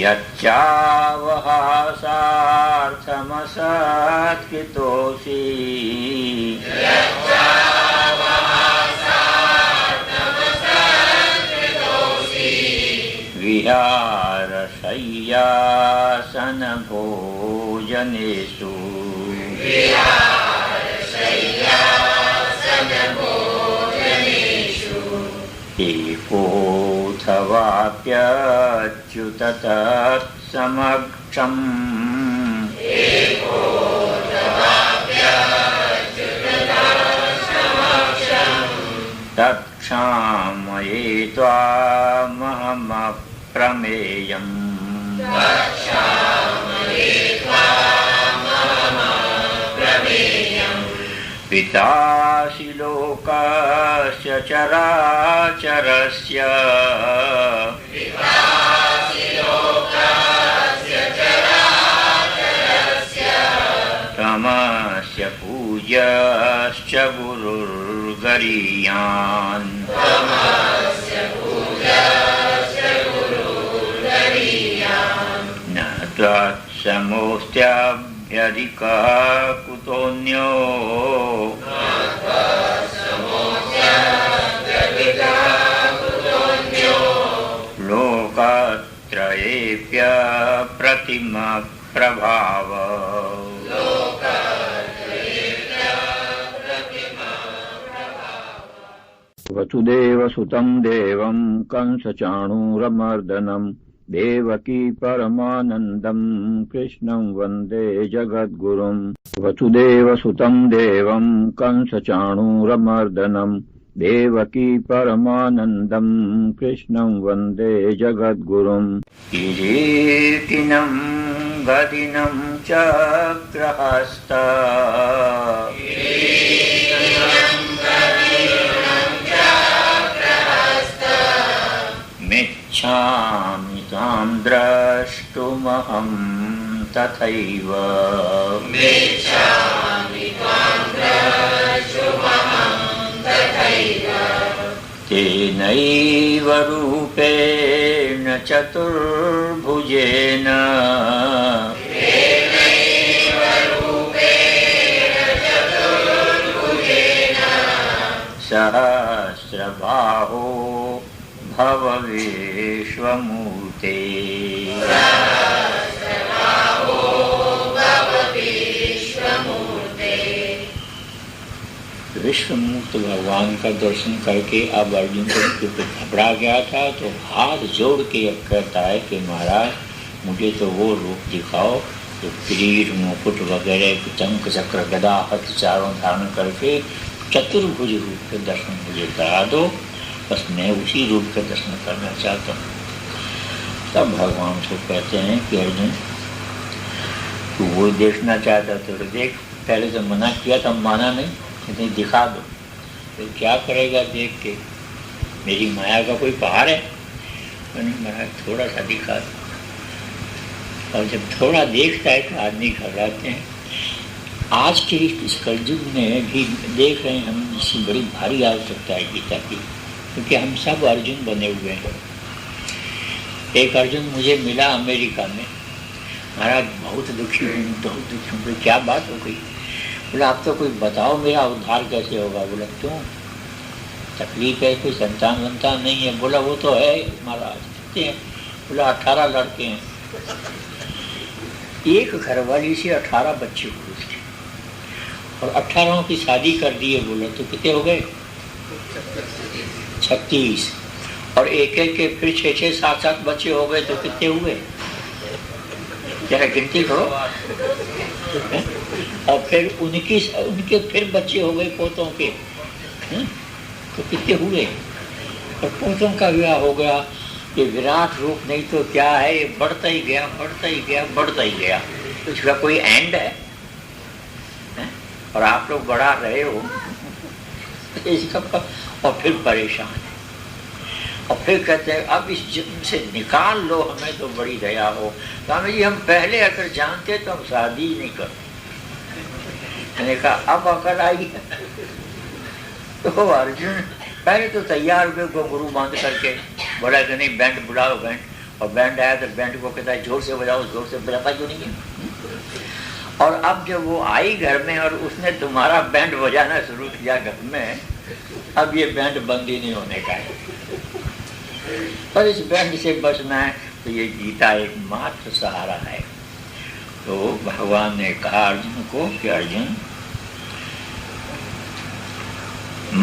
यच्चावहासार्थमसत्कृतोऽसि विहारशय्यासनभोजनेषु एकोऽथवाप्यच्युत तत्समक्षम् तत्क्षामये त्वामहमप्रमेयम् पितासि लोकस्य चराचरस्य त्वमस्य पूज्यश्च गुरुर्गरीयान् न त्वत्समोऽस्त्यभ्यधिकः कुतोऽन्यो लोकत्रयेऽप्यप्रतिमप्रभाव वसुदेवसुतं देवं कंसचाणूरमर्दनं देवकी परमानन्दं कृष्णं वन्दे जगद्गुरुम् वसुदेवसुतं देवं कंसचाणूरमर्दनं देवकी परमानन्दं कृष्णं वन्दे जगद्गुरुम् किरीटिनं गदिनं चक्रहस्त मिच्छामि तां द्रष्टुमहं तथैव तेनैव रूपेण चतुर्भुजेन सहस्रबाहो भव विश्वमूर्ते। विश्वमूर्त भगवान का दर्शन करके अब अर्जुन को घबरा गया था, तो हाथ जोड़ के कहता है कि महाराज मुझे तो वो रूप दिखाओ जो किरीट मुकुट वगैरह चंक चक्र गदा हथ चारों धारण करके चतुर्भुज रूप के दर्शन मुझे करा दो, बस मैं उसी रूप के दर्शन करना चाहता हूँ। तब भगवान को कहते हैं कि अर्जुन तू वो देखना चाहता तो देख, पहले तो मना किया था, माना नहीं, दिखा दो। तो क्या करेगा देख के, मेरी माया का कोई पहाड़ है? महाराज थोड़ा सा दिखा दो। और जब थोड़ा देखता है तो आदमी घबराते हैं। आज के इस कलयुग में भी देख रहे हैं हम, इसकी बड़ी भारी आवश्यकता है गीता की, क्योंकि हम सब अर्जुन बने हुए हैं। एक अर्जुन मुझे मिला अमेरिका में, महाराज बहुत दुखी हूँ, बहुत दुखी हूँ। क्या बात हो गई? बोला आप तो कोई बताओ मेरा उद्धार कैसे होगा? बोला क्यों, तकलीफ है, कोई संतान वंतान नहीं है? बोला वो तो है महाराज, कितने हैं? बोला 18 लड़के हैं, एक घरवाली से 18 बच्चे हुए उसके, और 18 की शादी कर दी है। बोला तो कितने हो गए? 36। और एक एक के फिर 6-6, 7-7 बच्चे हो गए, तो कितने हुए? जरा गिनती करो। और फिर उनके फिर बच्चे हो गए पोतों के, तो कितने हुए? और पोतों का विवाह हो गया। ये विराट रूप नहीं तो क्या है, ये बढ़ता ही गया, बढ़ता ही गया, बढ़ता ही गया। तो इसका कोई एंड है? और आप लोग बढ़ा रहे हो इसका। और फिर परेशान है, और फिर कहते हैं अब इस जन्म से निकाल लो हमें, तो बड़ी दया हो। स्वामी जी हम पहले अगर जानते तो हम शादी ही नहीं करते। मैंने कहा अब अकल आई। तो अर्जुन पहले तो तैयार हुए को गुरु बांध करके, बोला कि नहीं बैंड बुलाओ बैंड, और बैंड आया तो बैंड को कहता है जोर से बजाओ, जोर से बजाता क्यों नहीं है? और अब जब वो आई घर में और उसने तुम्हारा बैंड बजाना शुरू किया घर में, अब ये बैंड बंद ही नहीं होने का है। पर इस बैंड से बचना है तो ये गीता एकमात्र सहारा है। तो भगवान ने कहा अर्जुन को कि अर्जुन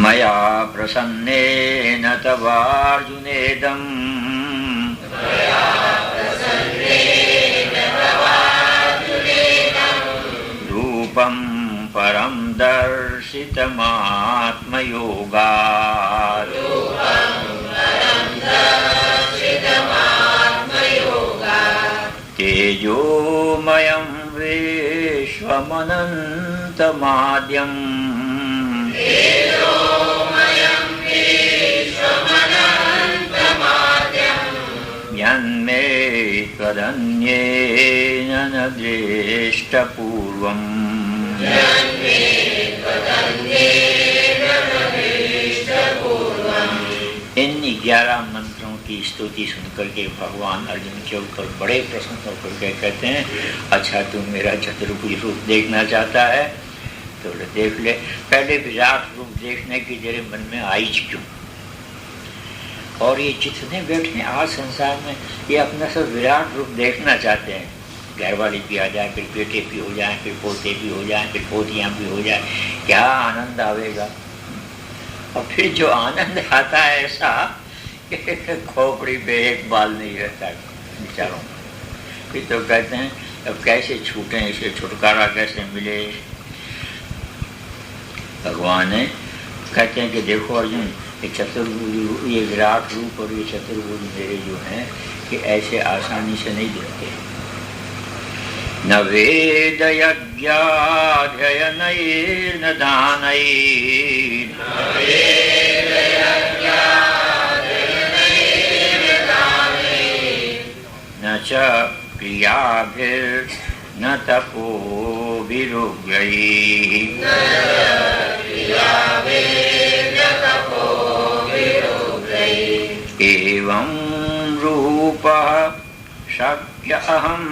मया प्रसन्नेन तवार्जुनेदं रूपं परं दर्शितमात्मयोगात् तेजोमयं विश्वमनन्तमाद्यम् यन्मे त्वदन्येन न दृष्टपूर्वम्। इन 11 मंत्रों की स्तुति सुनकर के भगवान अर्जुन के ऊपर बड़े प्रसन्न होकर के कहते हैं, अच्छा तू मेरा चतुर्भुज रूप देखना चाहता है तो देख ले। पहले विराट रूप देखने की तेरे मन में आई क्यों? और ये जितने बैठे आज संसार में ये अपना सब विराट रूप देखना चाहते हैं। घर वाले भी आ जाए, फिर बेटे भी हो जाए, फिर पोते भी हो जाए, फिर पोतियाँ भी हो जाए, क्या आनंद आवेगा। और फिर जो आनंद आता है ऐसा कि खोपड़ी पे एक बाल नहीं रहता बेचारों। फिर तो कहते हैं अब कैसे छूटें, इसे छुटकारा कैसे मिले। भगवान है कहते हैं कि देखो अर्जुन, ये चतुर्भुज, ये विराट रूप और ये चतुर्भुज मेरे जो हैं कि ऐसे आसानी से नहीं दिखते। न वेद यज्ञाध्ययनैर्न दानैर् न च क्रियाभिर्न तपोभिरुग्रैः एवं रूपः शक्य अहं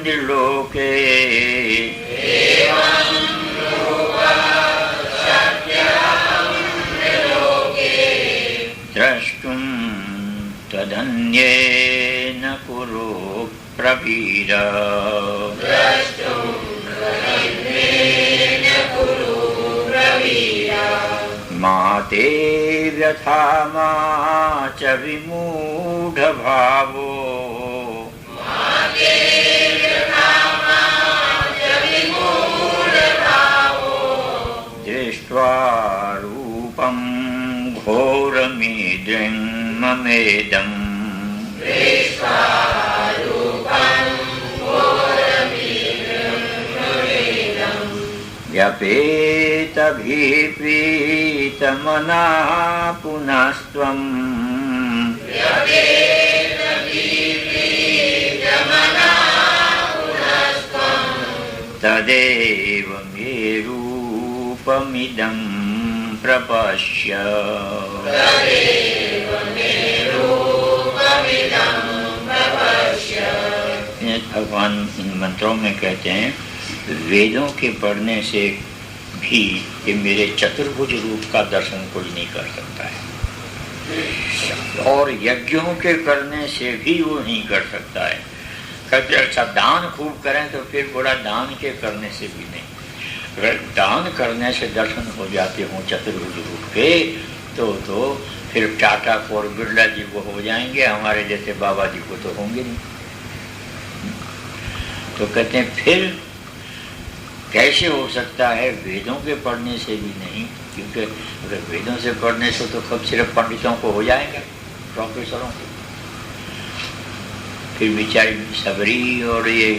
निर्लोके द्रष्टुं तदन्येन कुरु प्रवीर। मा ते व्यथा मा च विमूढभावो दृष्ट्वा रूपं घोरमीदृं ममेदम्। व्यपेतभिप्रीतमनः पुनस्त्वम् तदेव मे रूपमिदं प्रपश्य। भगवान इन मंत्रों में कहते हैं वेदों के पढ़ने से भी ये मेरे चतुर्भुज रूप का दर्शन कोई नहीं कर सकता है, और यज्ञों के करने से भी वो नहीं कर सकता है। कहते अच्छा दान खूब करें तो फिर बोला दान के करने से भी नहीं। अगर दान करने से दर्शन हो जाते हों चतुर्भुज रूप के तो फिर टाटा और बिरला जी को हो जाएंगे, हमारे जैसे बाबा जी को तो होंगे नहीं। तो कहते हैं फिर कैसे हो सकता है? वेदों के पढ़ने से भी नहीं, क्योंकि अगर वेदों से पढ़ने से तो कब सिर्फ पंडितों को हो जाएगा, प्रोफेसरों को। फिर बेचारी सबरी और ये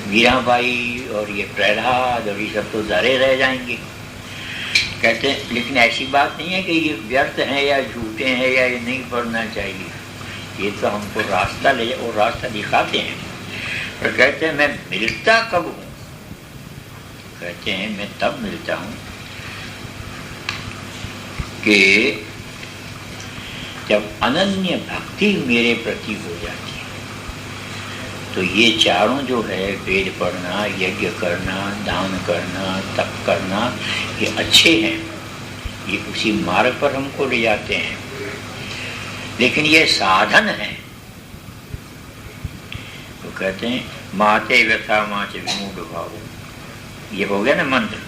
मीराबाई और ये प्रहलाद और ये सब तो डरे रह जाएंगे। कहते हैं लेकिन ऐसी बात नहीं है कि ये व्यर्थ हैं या झूठे हैं या ये नहीं पढ़ना चाहिए, ये तो हमको रास्ता ले और रास्ता दिखाते हैं। पर कहते हैं मैं मिलता कब हूँ? कहते हैं मैं तब मिलता हूँ कि जब अनन्य भक्ति मेरे प्रति हो जाती है। तो ये चारों जो है वेद पढ़ना, यज्ञ करना, दान करना, तप करना, ये अच्छे हैं, ये उसी मार्ग पर हमको ले जाते हैं, लेकिन ये साधन है। तो कहते हैं माते व्यथा माचे विमूढ़ भाव, ये हो गया ना मंत्र।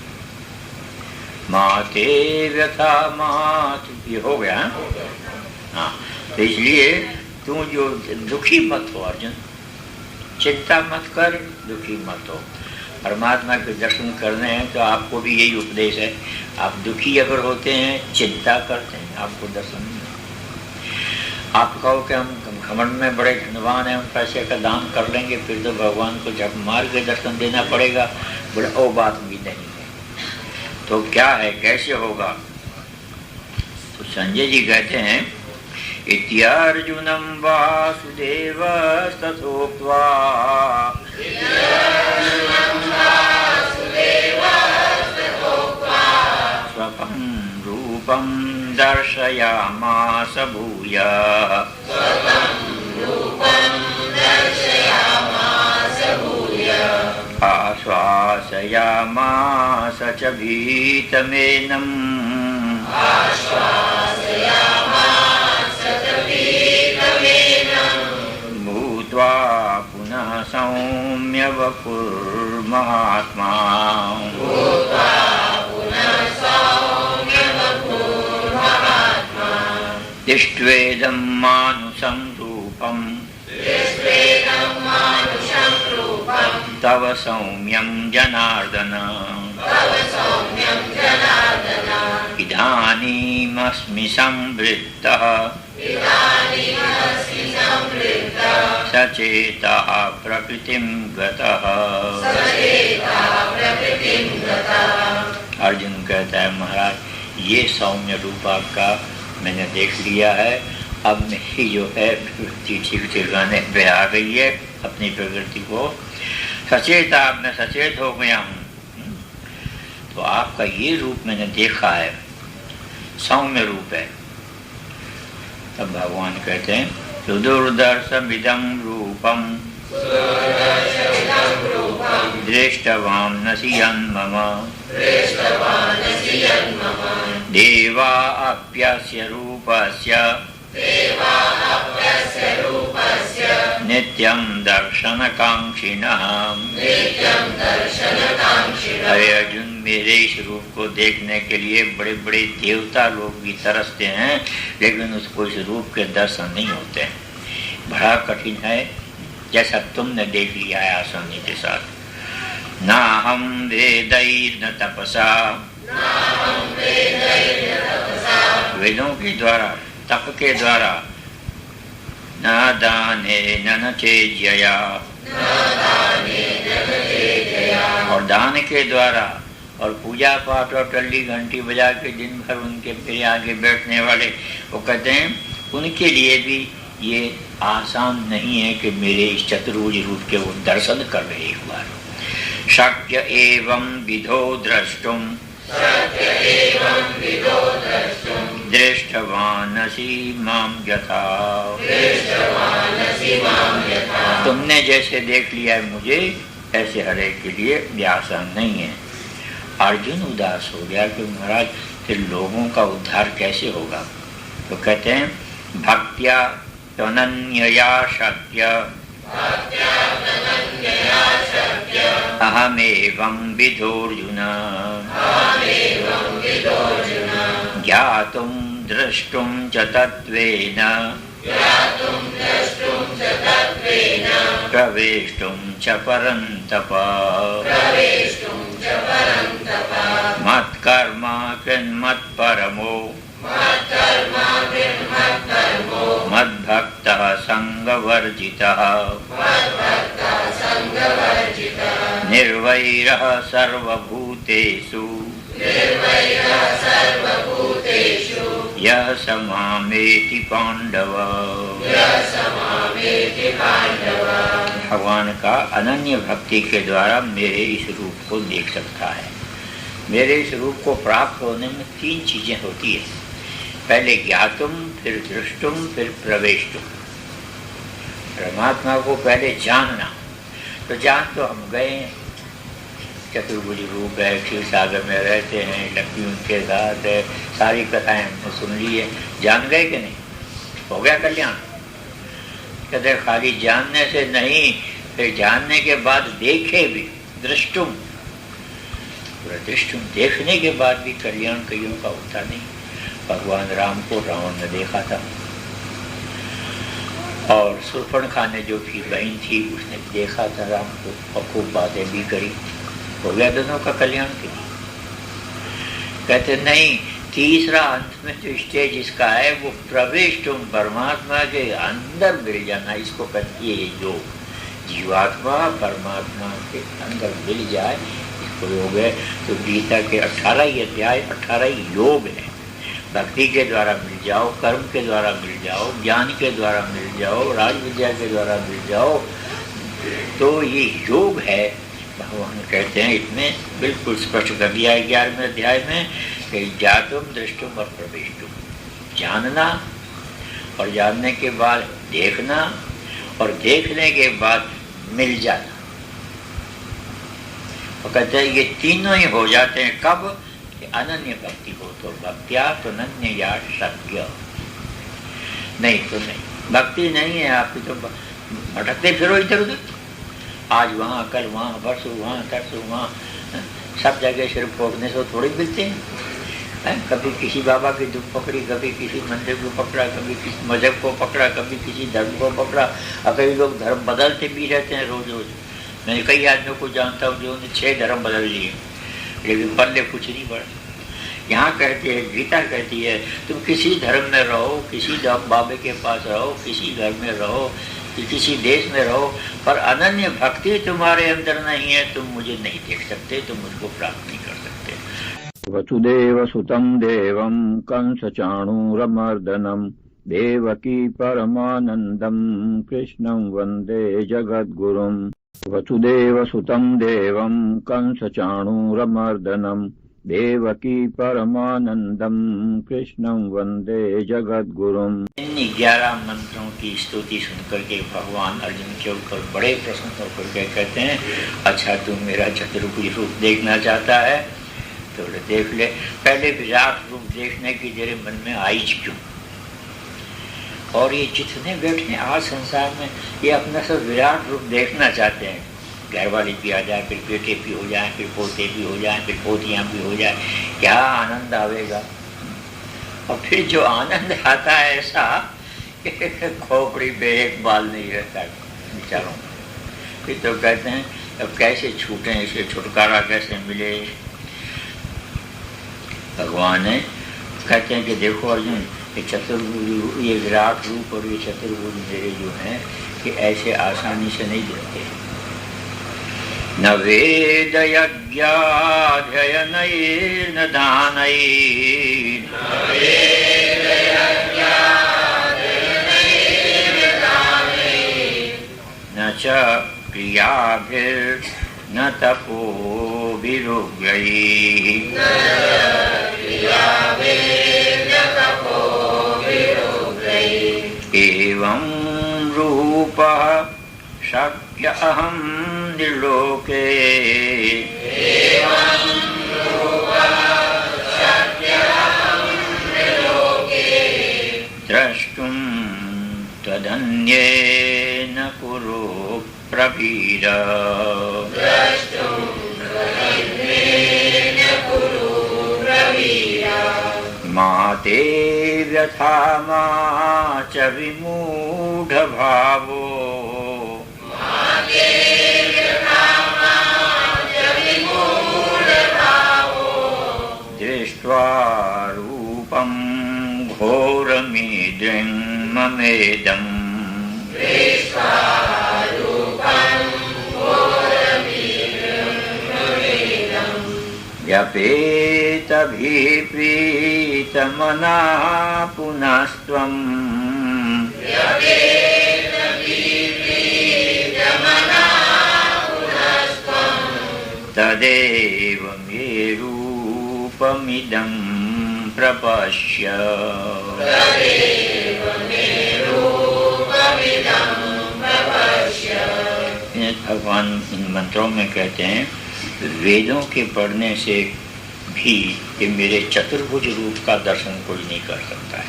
माते व्यथा मात, ये हो गया। हाँ, तो इसलिए तू जो दुखी मत हो अर्जुन, चिंता मत कर, दुखी मत हो। परमात्मा के दर्शन करने हैं तो आपको भी यही उपदेश है। आप दुखी अगर होते हैं, चिंता करते हैं, आपको दर्शन नहीं। आप कहो कि हम घमंड में बड़े धनवान हैं, हम पैसे का दान कर लेंगे, फिर तो भगवान को जब मार के दर्शन देना पड़ेगा, बोले वो बात भी नहीं है। तो क्या है, कैसे होगा? तो संजय जी कहते हैं इत्यार्जुनं वासुदेवस्तथोक्त्वा रूपं दर्शयामास भूयः आश्वासयामास च भीतमेनं भूत्वा पुनः सौम्य वपुर्महात्मा दृष्ट्वेदं मानुषं रूपं तव सौम्यं जनार्दन इदानीमस्मि संवृत्तः सचेतः प्रकृतिं गतः। अर्जुन कहता है महाराज ये सौम्य रूप आपका मैंने देख लिया है, अब मेरी जो है प्रवृत्ति ठीक ठिकाने पे आ गई है, अपनी प्रवृत्ति को सचेत आप मैं सचेत हो गया हूँ। तो आपका ये रूप मैंने देखा है, सौम्य रूप है। तब भगवान कहते हैं सुदुर्दर्शमिदं रूपं दृष्टवानसि यन्मम देवा अप्यस्य रूपस्य नित्यं दर्शनकांक्षिणः। अरे अर्जुन मेरे इस रूप को देखने के लिए बड़े बड़े देवता लोग भी तरसते हैं, लेकिन उसको इस रूप के दर्शन नहीं होते हैं। बड़ा कठिन है, जैसा तुमने देख लिया है आसानी के साथ। ना हम वेदैर्न तपसा, वेदों के द्वारा तप के द्वारा, न दाने न चेज्यया, और दान के द्वारा और पूजा पाठ और टल्ली घंटी बजा के दिन भर उनके मेरे आगे बैठने वाले, वो कहते हैं उनके लिए भी ये आसान नहीं है कि मेरे इस चतुर्भुज रूप के वो दर्शन कर रहे एक बार। शक्य एवं विधो द्रष्टुम दृष्टवानसि मां यथा। तुमने जैसे देख लिया है मुझे, ऐसे हर एक के लिए आसान नहीं है। अर्जुन उदास हो गया कि महाराज फिर लोगों का उद्धार कैसे होगा। तो कहते हैं भक्त्या तनन्यया शक्य अहमेवं विधोर्जुन ज्ञातुं द्रष्टुं च तत्त्वेन प्रवेष्टुं च परन्तप। मत्कर्म कृन्मत्परमो मद्भक्तः संगवर्जितः निर्वैरः सर्वभूतेषु यः स मामेति पांडव। भगवान का अनन्य भक्ति के द्वारा मेरे इस रूप को देख सकता है। मेरे इस रूप को प्राप्त होने में 3 चीजें होती है। पहले ज्ञातुम, फिर दृष्टुम, फिर प्रवेष्टुम। परमात्मा को पहले जानना, तो जान तो हम गए, चतुर्भुज रूप है, क्षीर सागर में रहते हैं, लक्ष्मी उनके साथ है, सारी कथाएं हमने सुन ली है, जान गए कि नहीं? हो गया कल्याण? कहते खाली जानने से नहीं, फिर जानने के बाद देखे भी, दृष्टुम, दृष्टुम देखने के बाद भी कल्याण कईयों का होता नहीं। भगवान राम को रावण ने देखा था, और शूर्पणखा ने जो भी बहन थी उसने देखा था राम को और खूब बातें भी करी। हो गया दोनों का कल्याण के लिए? कहते नहीं, तीसरा अंत में जो स्टेज इसका है वो प्रवेश, तुम परमात्मा के अंदर मिल जाना, इसको कहती है योग। जीवात्मा परमात्मा के अंदर मिल जाए, इसको योग है। तो गीता के 18 अध्याय 18 योग है। भक्ति के द्वारा मिल जाओ, कर्म के द्वारा मिल जाओ, ज्ञान के द्वारा मिल जाओ, राज विद्या के द्वारा मिल जाओ, तो ये योग है। भगवान कहते हैं इसमें बिल्कुल स्पष्ट कर दिया है 11वें अध्याय में कि जातुम दृष्टुम और प्रविष्टुम, जानना और जानने के बाद देखना और देखने के बाद मिल जाना। और कहते हैं ये तीनों ही हो जाते हैं कब? कि अनन्य भक्ति हो तो। भक्त्या तो अनन्य या सत्य, नहीं तो नहीं। भक्ति नहीं है आपकी तो भटकते फिरो इधर उधर, आज वहाँ कल वहाँ, परसों वहाँ तरसों वहाँ, सब जगह सिर्फ भोगने से थोड़ी मिलते हैं। कभी किसी बाबा की दुख पकड़ी, कभी किसी मंदिर को पकड़ा, कभी किसी मजहब को पकड़ा, कभी किसी धर्म को पकड़ा, और कई लोग धर्म बदलते भी रहते हैं रोज रोज। मैंने कई आदमियों को जानता हूँ जो 6 धर्म बदल लिए, लेकिन पल्ले कुछ नहीं पड़ा। यहाँ कहती है, गीता कहती है, तुम किसी धर्म में रहो, किसी बाबे के पास रहो, किसी घर में रहो, किसी देश में रहो, पर अनन्य भक्ति तुम्हारे अंदर नहीं है, तुम मुझे नहीं देख सकते, तुम मुझको प्राप्त नहीं कर सकते। वसुदेव सुतं देवं कंस चाणूरमर्दनं देवकी परमानंदं कृष्णं वंदे जगद्गुरुं। वसुदेव सुतं देवं कंस चाणूरमर्दनं देवकी परमानंदं कृष्णं वंदे जगद्गुरुं। इन 11 मंत्रों की स्तुति सुनकर के भगवान अर्जुन के ऊपर बड़े प्रसन्न होकर के कहते हैं, अच्छा तुम मेरा चतुर्भुज रूप देखना चाहता है तो देख ले। पहले विराट रूप देखने की तेरे मन में आई क्यों? और ये जितने बैठे आज संसार में ये अपना सब विराट रूप देखना चाहते हैं। घर वाली भी आ जाए, फिर बेटे भी हो जाए, फिर पोते भी हो जाए, फिर पोतियाँ भी हो जाए, क्या आनंद आवेगा। और फिर जो आनंद आता है ऐसा खोपड़ी पे एक बाल नहीं रहता बेचारों। फिर तो कहते हैं अब कैसे छूटें, इसे छुटकारा कैसे मिले। भगवान है कहते हैं कि देखो अर्जुन, ये चतुर्भुज, ये विराट रूप और ये चतुर्भुज मेरे जो हैं कि ऐसे आसानी से नहीं दिखते। न वेद यज्ञाध्ययनैर्न दानैर् न च क्रियाभिर्न तपोभिरुग्रैः एवं रूपः शक्य अहं निर्लोके द्रष्टुं त्वदन्येन कुरु प्रवीर। मा ते व्यथा मा च विमूढभावो दृष्ट्वा रूपं घोरमीदृं ममेदम्। व्यपेतभिप्रीतमनः पुनस्त्वम् तदेव मे रूपमिदं प्रपश्य। भगवान इन मंत्रों में कहते हैं वेदों के पढ़ने से भी कि मेरे चतुर्भुज रूप का दर्शन कोई नहीं कर सकता है,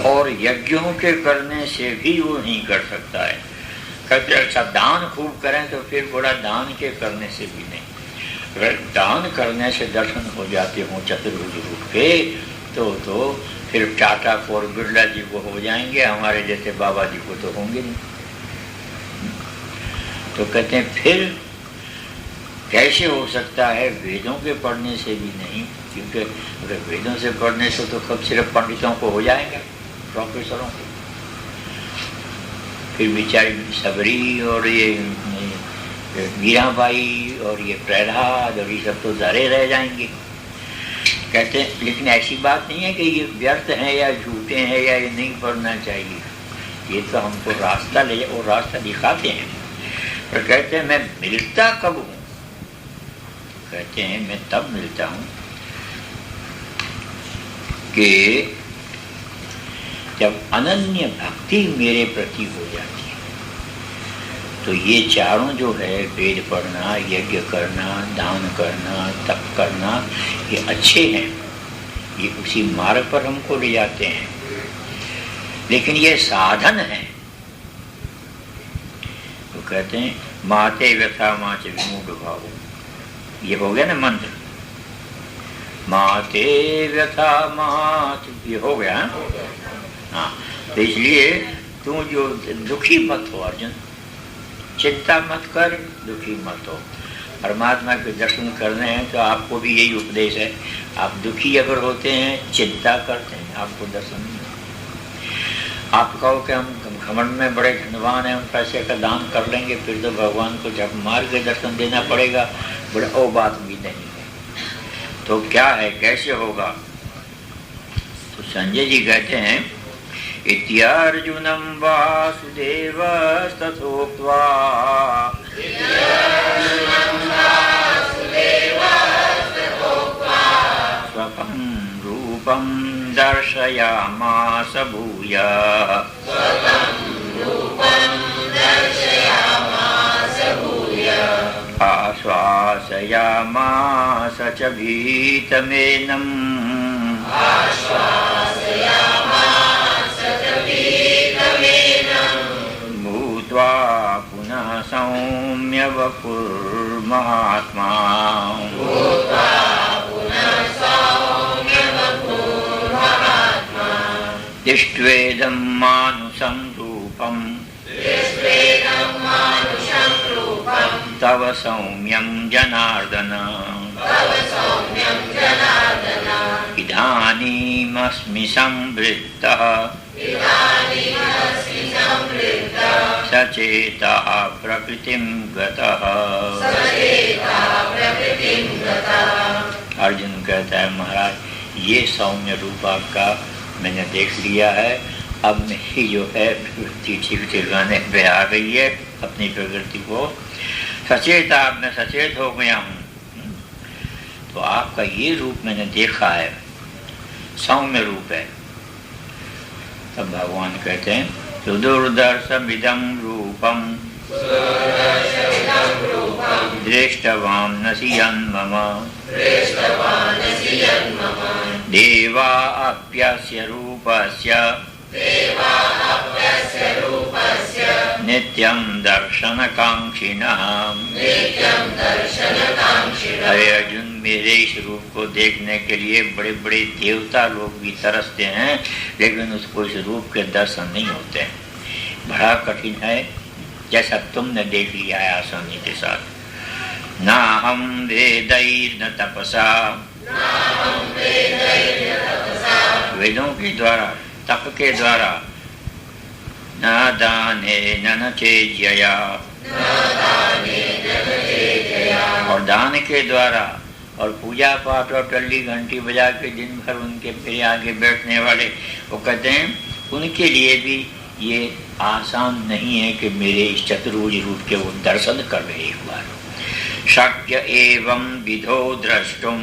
और यज्ञों के करने से भी वो नहीं कर सकता है। कहते अच्छा दान खूब करें तो फिर बोला दान के करने से भी नहीं। अगर दान करने से दर्शन हो जाते हों चतुर्भुज रूप के तो फिर टाटा और बिरला जी को हो जाएंगे, हमारे जैसे बाबा जी को तो होंगे नहीं। तो कहते हैं फिर कैसे हो सकता है? वेदों के पढ़ने से भी नहीं, क्योंकि अगर वेदों से पढ़ने से तो कब सिर्फ पंडितों को हो जाएगा, प्रोफेसरों को। फिर बेचारी सबरी और ये मीराबाई और ये प्रहलाद और ये सब तो डरे रह जाएंगे। कहते हैं लेकिन ऐसी बात नहीं है कि ये व्यर्थ हैं या झूठे हैं या ये नहीं पढ़ना चाहिए, ये तो हमको रास्ता ले और रास्ता दिखाते हैं। पर कहते हैं मैं मिलता कब हूँ? कहते हैं मैं तब मिलता हूँ कि जब अनन्य भक्ति मेरे प्रति हो जाती है तो ये चारों जो है, वेद पढ़ना, यज्ञ करना, दान करना, तप करना, ये अच्छे हैं, ये उसी मार्ग पर हमको ले जाते हैं, लेकिन ये साधन है। तो कहते हैं माते व्यथा माच विमूढ़ भाव, ये हो गया ना मंत्र, माते व्यथा माच, ये हो गया। हाँ, तो इसलिए तू जो दुखी मत हो अर्जुन, चिंता मत कर, दुखी मत हो। परमात्मा के दर्शन करने हैं तो आपको भी यही उपदेश है। आप दुखी अगर होते हैं, चिंता करते हैं, आपको दर्शन नहीं होता। आप कहो कि हम घमंड में बड़े धनवान हैं, हम पैसे का दान कर लेंगे, फिर तो भगवान को जब मार के दर्शन देना पड़ेगा, बड़ा वो बात भी नहीं है। तो क्या है, कैसे होगा? तो संजय जी कहते हैं इत्यार्जुनं वासुदेवस्तथोक्त्वा स्वकं रूपं दर्शयामास भूयः आश्वासयामास च भीतमेनम् भूत्वा पुनः सौम्य वपुर्महात्मा दृष्ट्वेदं मानुषं रूपम् तव सौम्यं जनार्दन इदानीमस्मि संवृत्तः सचेतः प्रकृतिं गतः। अर्जुन कहता है महाराज, ये सौम्य रूप आपका मैंने देख लिया है, अब मेरी जो है प्रवृत्ति ठीक ठिकाने पे आ गई है, अपनी प्रवृत्ति को सचेता, मैं सचेत हो गया हूँ। तो आपका ये रूप मैंने देखा है, सौम्य रूप है। तब भगवान कहते हैं सुदुर्दर्शमिदं रूपम दृष्टवानसि यन्मम देवा अप्यस्य रूपस्य नित्यं दर्शनकांक्षिणः। अरे अर्जुन, मेरे इस रूप को देखने के लिए बड़े बड़े देवता लोग भी तरसते हैं, लेकिन उसको इस रूप के दर्शन नहीं होते। बड़ा कठिन है, जैसा तुमने देख लिया है आसानी के साथ। ना हम वेदैर्न तपसा, वेदों के द्वारा, तप के द्वारा, न दाने न चेज्यया, और दान के द्वारा, और पूजा पाठ और टल्ली घंटी बजा के दिन भर उनके फिर आगे बैठने वाले, वो कहते हैं उनके लिए भी ये आसान नहीं है कि मेरे इस चतुर्भुज रूप के वो दर्शन कर रहे एक बार। शक्य एवं विधो द्रष्टुम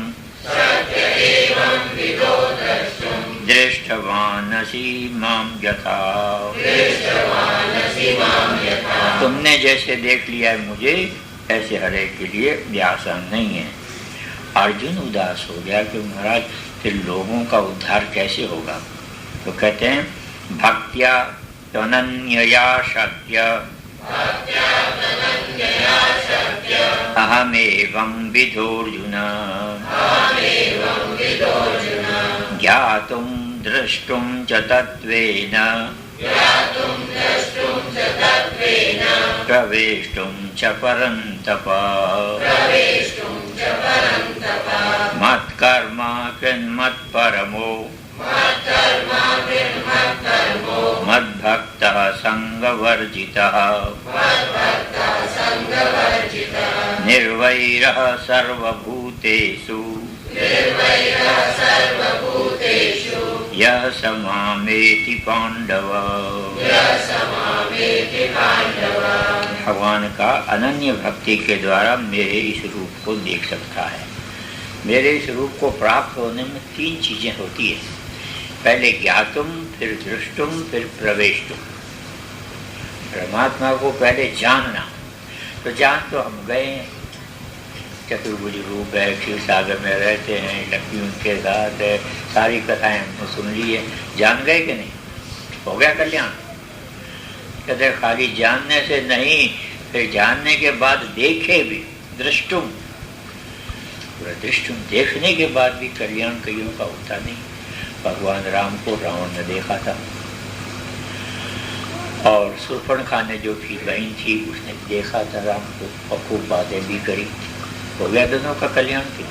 दृष्टवानसि मां यथा। तुमने जैसे देख लिया है मुझे, ऐसे हर एक के लिए आसान नहीं है। अर्जुन उदास हो गया कि महाराज फिर लोगों का उद्धार कैसे होगा? तो कहते हैं भक्त्या तनन्यया शक्य अहमेवं विधोर्जुन ज्ञातुं द्रष्टुं च तत्त्वेन प्रवेष्टुं च परन्तप। मत्कर्मा कृन्मत्परमो मद्भक्तः संगवर्जितः निर्वैरः सर्वभूतेषु यः स मामेति पांडव। भगवान का अनन्य भक्ति के द्वारा मेरे इस रूप को देख सकता है। मेरे इस रूप को प्राप्त होने में तीन चीजें होती है। पहले ज्ञातुम, फिर दृष्टुम, फिर प्रवेशुम। परमात्मा को पहले जानना, तो जान तो हम गए, चतुर्भुज रूप है, क्षीर सागर में रहते हैं, लक्ष्मी उनके साथ है, सारी कथाएं हमने सुन ली है, जान गए कि नहीं? हो गया कल्याण? कहते खाली जानने से नहीं, फिर जानने के बाद देखे भी, दृष्टुम, दृष्टुम देखने के बाद भी कल्याण कईयों का होता नहीं। भगवान राम को रावण ने देखा था, और शूर्पणखा ने जो की बहन थी उसने देखा था राम को, और खूब बातें भी करी, हो गया दोनों का कल्याण की।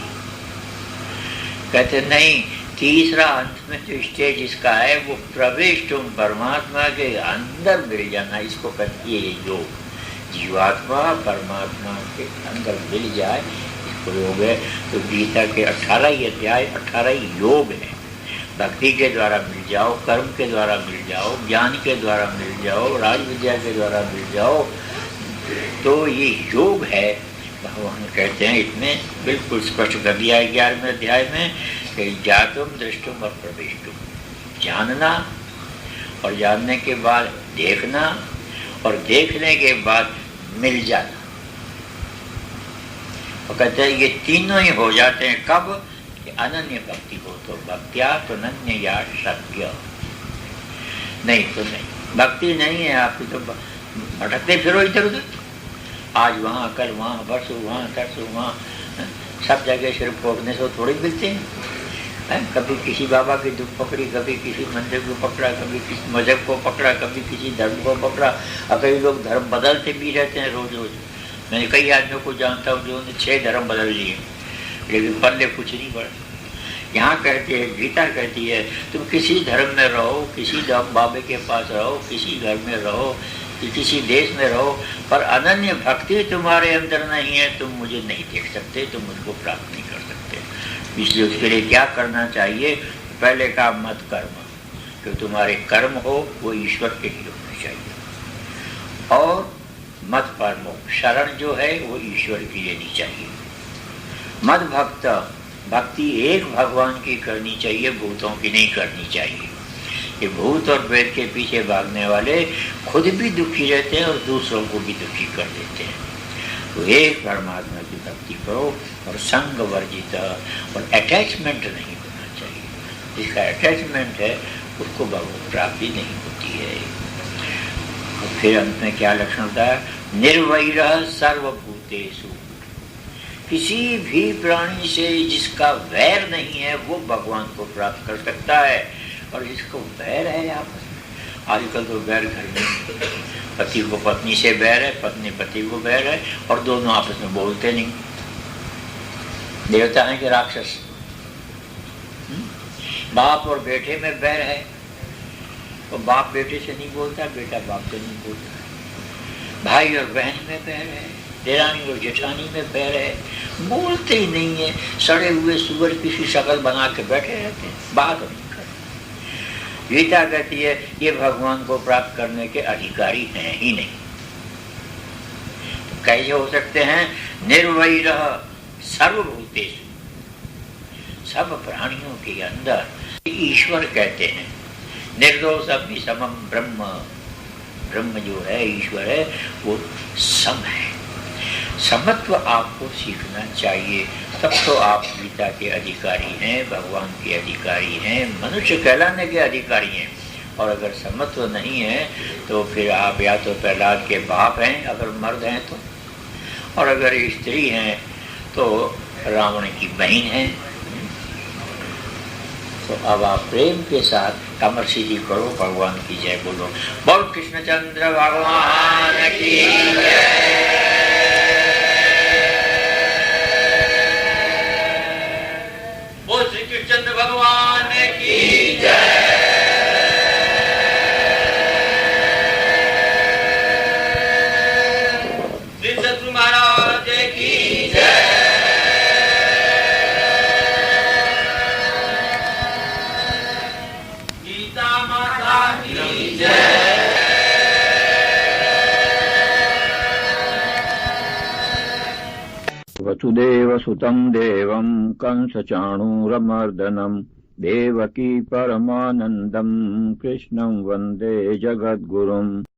कहते नहीं, तीसरा अंत में जो स्टेज इसका है वो प्रवेश, तुम परमात्मा के अंदर मिल जाना, इसको कहती है योग। जीवात्मा परमात्मा के अंदर मिल जाए, इसको योग है। तो गीता के 18 ही अध्याय, 18 ही योग है। भक्ति के द्वारा मिल जाओ, कर्म के द्वारा मिल जाओ, ज्ञान के द्वारा मिल जाओ, राज विद्या के द्वारा मिल जाओ, तो ये योग है। भगवान कहते हैं इसमें बिल्कुल स्पष्ट कर दिया है 11वें अध्याय में कि ज्ञातुम, दृष्टुम और प्रवेशुम, जानना, और जानने के बाद देखना, और देखने के बाद मिल जाना। और कहते हैं ये तीनों ही हो जाते हैं कब? कि अनन्य भक्ति हो, तो भक्त्या तो नन्य या शक्य, नहीं तो नहीं। भक्ति नहीं है आपकी तो भटकते फिरो इधर उधर, आज वहाँ, कल वहाँ, परसों वहाँ, तरसों वहाँ, सब जगह सिर्फ फोड़ने से थोड़ी मिलते हैं। कभी किसी बाबा की दुख पकड़ी, कभी किसी मंदिर को पकड़ा, कभी किसी मजहब को पकड़ा, कभी किसी धर्म को पकड़ा, और कई लोग धर्म बदलते भी रहते हैं रोज रोज। मैंने कई आदमियों को जानता हूँ जो 6 धर्म बदल लिए, लेकिन पल्ले कुछ नहीं पड़ा। यहाँ कहते हैं, गीता कहती है तुम किसी धर्म में रहो, किसी बाबे के पास रहो, किसी घर में रहो, किसी देश में रहो, पर अनन्य भक्ति तुम्हारे अंदर नहीं है, तुम मुझे नहीं देख सकते, तुम मुझको प्राप्त नहीं कर सकते। इसलिए उसके लिए क्या करना चाहिए? पहले का मत कर्म, जो तुम्हारे कर्म हो वो ईश्वर के लिए होने चाहिए, और मत परमो, शरण जो है वो ईश्वर की लेनी चाहिए। मत भक्त, भक्ति एक भगवान की करनी चाहिए, भूतों की नहीं करनी चाहिए। ये भूत और प्रेत के पीछे भागने वाले खुद भी दुखी रहते हैं और दूसरों को भी दुखी कर देते हैं। तो एक परमात्मा की भक्ति करो, और संग वर्जित, और अटैचमेंट नहीं होना चाहिए। जिसका अटैचमेंट है उसको भगवत प्राप्ति नहीं होती है। और फिर अंत में क्या लक्षण होता है? निर्वैरः सर्वभूतेषु, किसी भी प्राणी से जिसका वैर नहीं है वो भगवान को प्राप्त कर सकता है। और जिसको बैर है आपस में, आजकल तो बैर घर में, पति को पत्नी से बैर है, पत्नी पति को बैर है, और दोनों आपस में बोलते नहीं। देवता है कि राक्षस? बाप और बेटे में बैर है, तो बाप बेटे से नहीं बोलता, बेटा बाप से नहीं बोलता। भाई और बहन में बैर है, देरानी और जेठानी में बैर है, बोलते ही नहीं है। सड़े हुए सुअर किसी शक्ल बना के बैठे रहते हैं, बात नहीं। गीता कहती है ये भगवान को प्राप्त करने के अधिकारी हैं ही नहीं। तो कैसे हो सकते हैं? निर्वैरः सर्वभूतेषु, सब प्राणियों के अंदर ईश्वर कहते हैं। निर्दोष अपनी समम ब्रह्म, ब्रह्म जो है ईश्वर है वो सम है। समत्व आपको सीखना चाहिए, तब तो आप गीता के अधिकारी हैं, भगवान के अधिकारी हैं, मनुष्य कहलाने के अधिकारी हैं। और अगर समत्व नहीं है तो फिर आप या तो प्रहलाद के बाप हैं अगर मर्द हैं तो, और अगर स्त्री हैं तो रावण की बहन हैं। तो अब आप प्रेम के साथ अमर सिद्धि करो, भगवान की जय बोलो। बोल कृष्णचंद्र भगवान की जय। चंद्र भगवान की जय। श्री सद्गुरु महाराज की जय। गीता माता की जय। वसुदेव सुतं देवं कंस चाणूरमर्दनं देवकी परमानन्दम् कृष्णं वन्दे जगद्गुरुम्।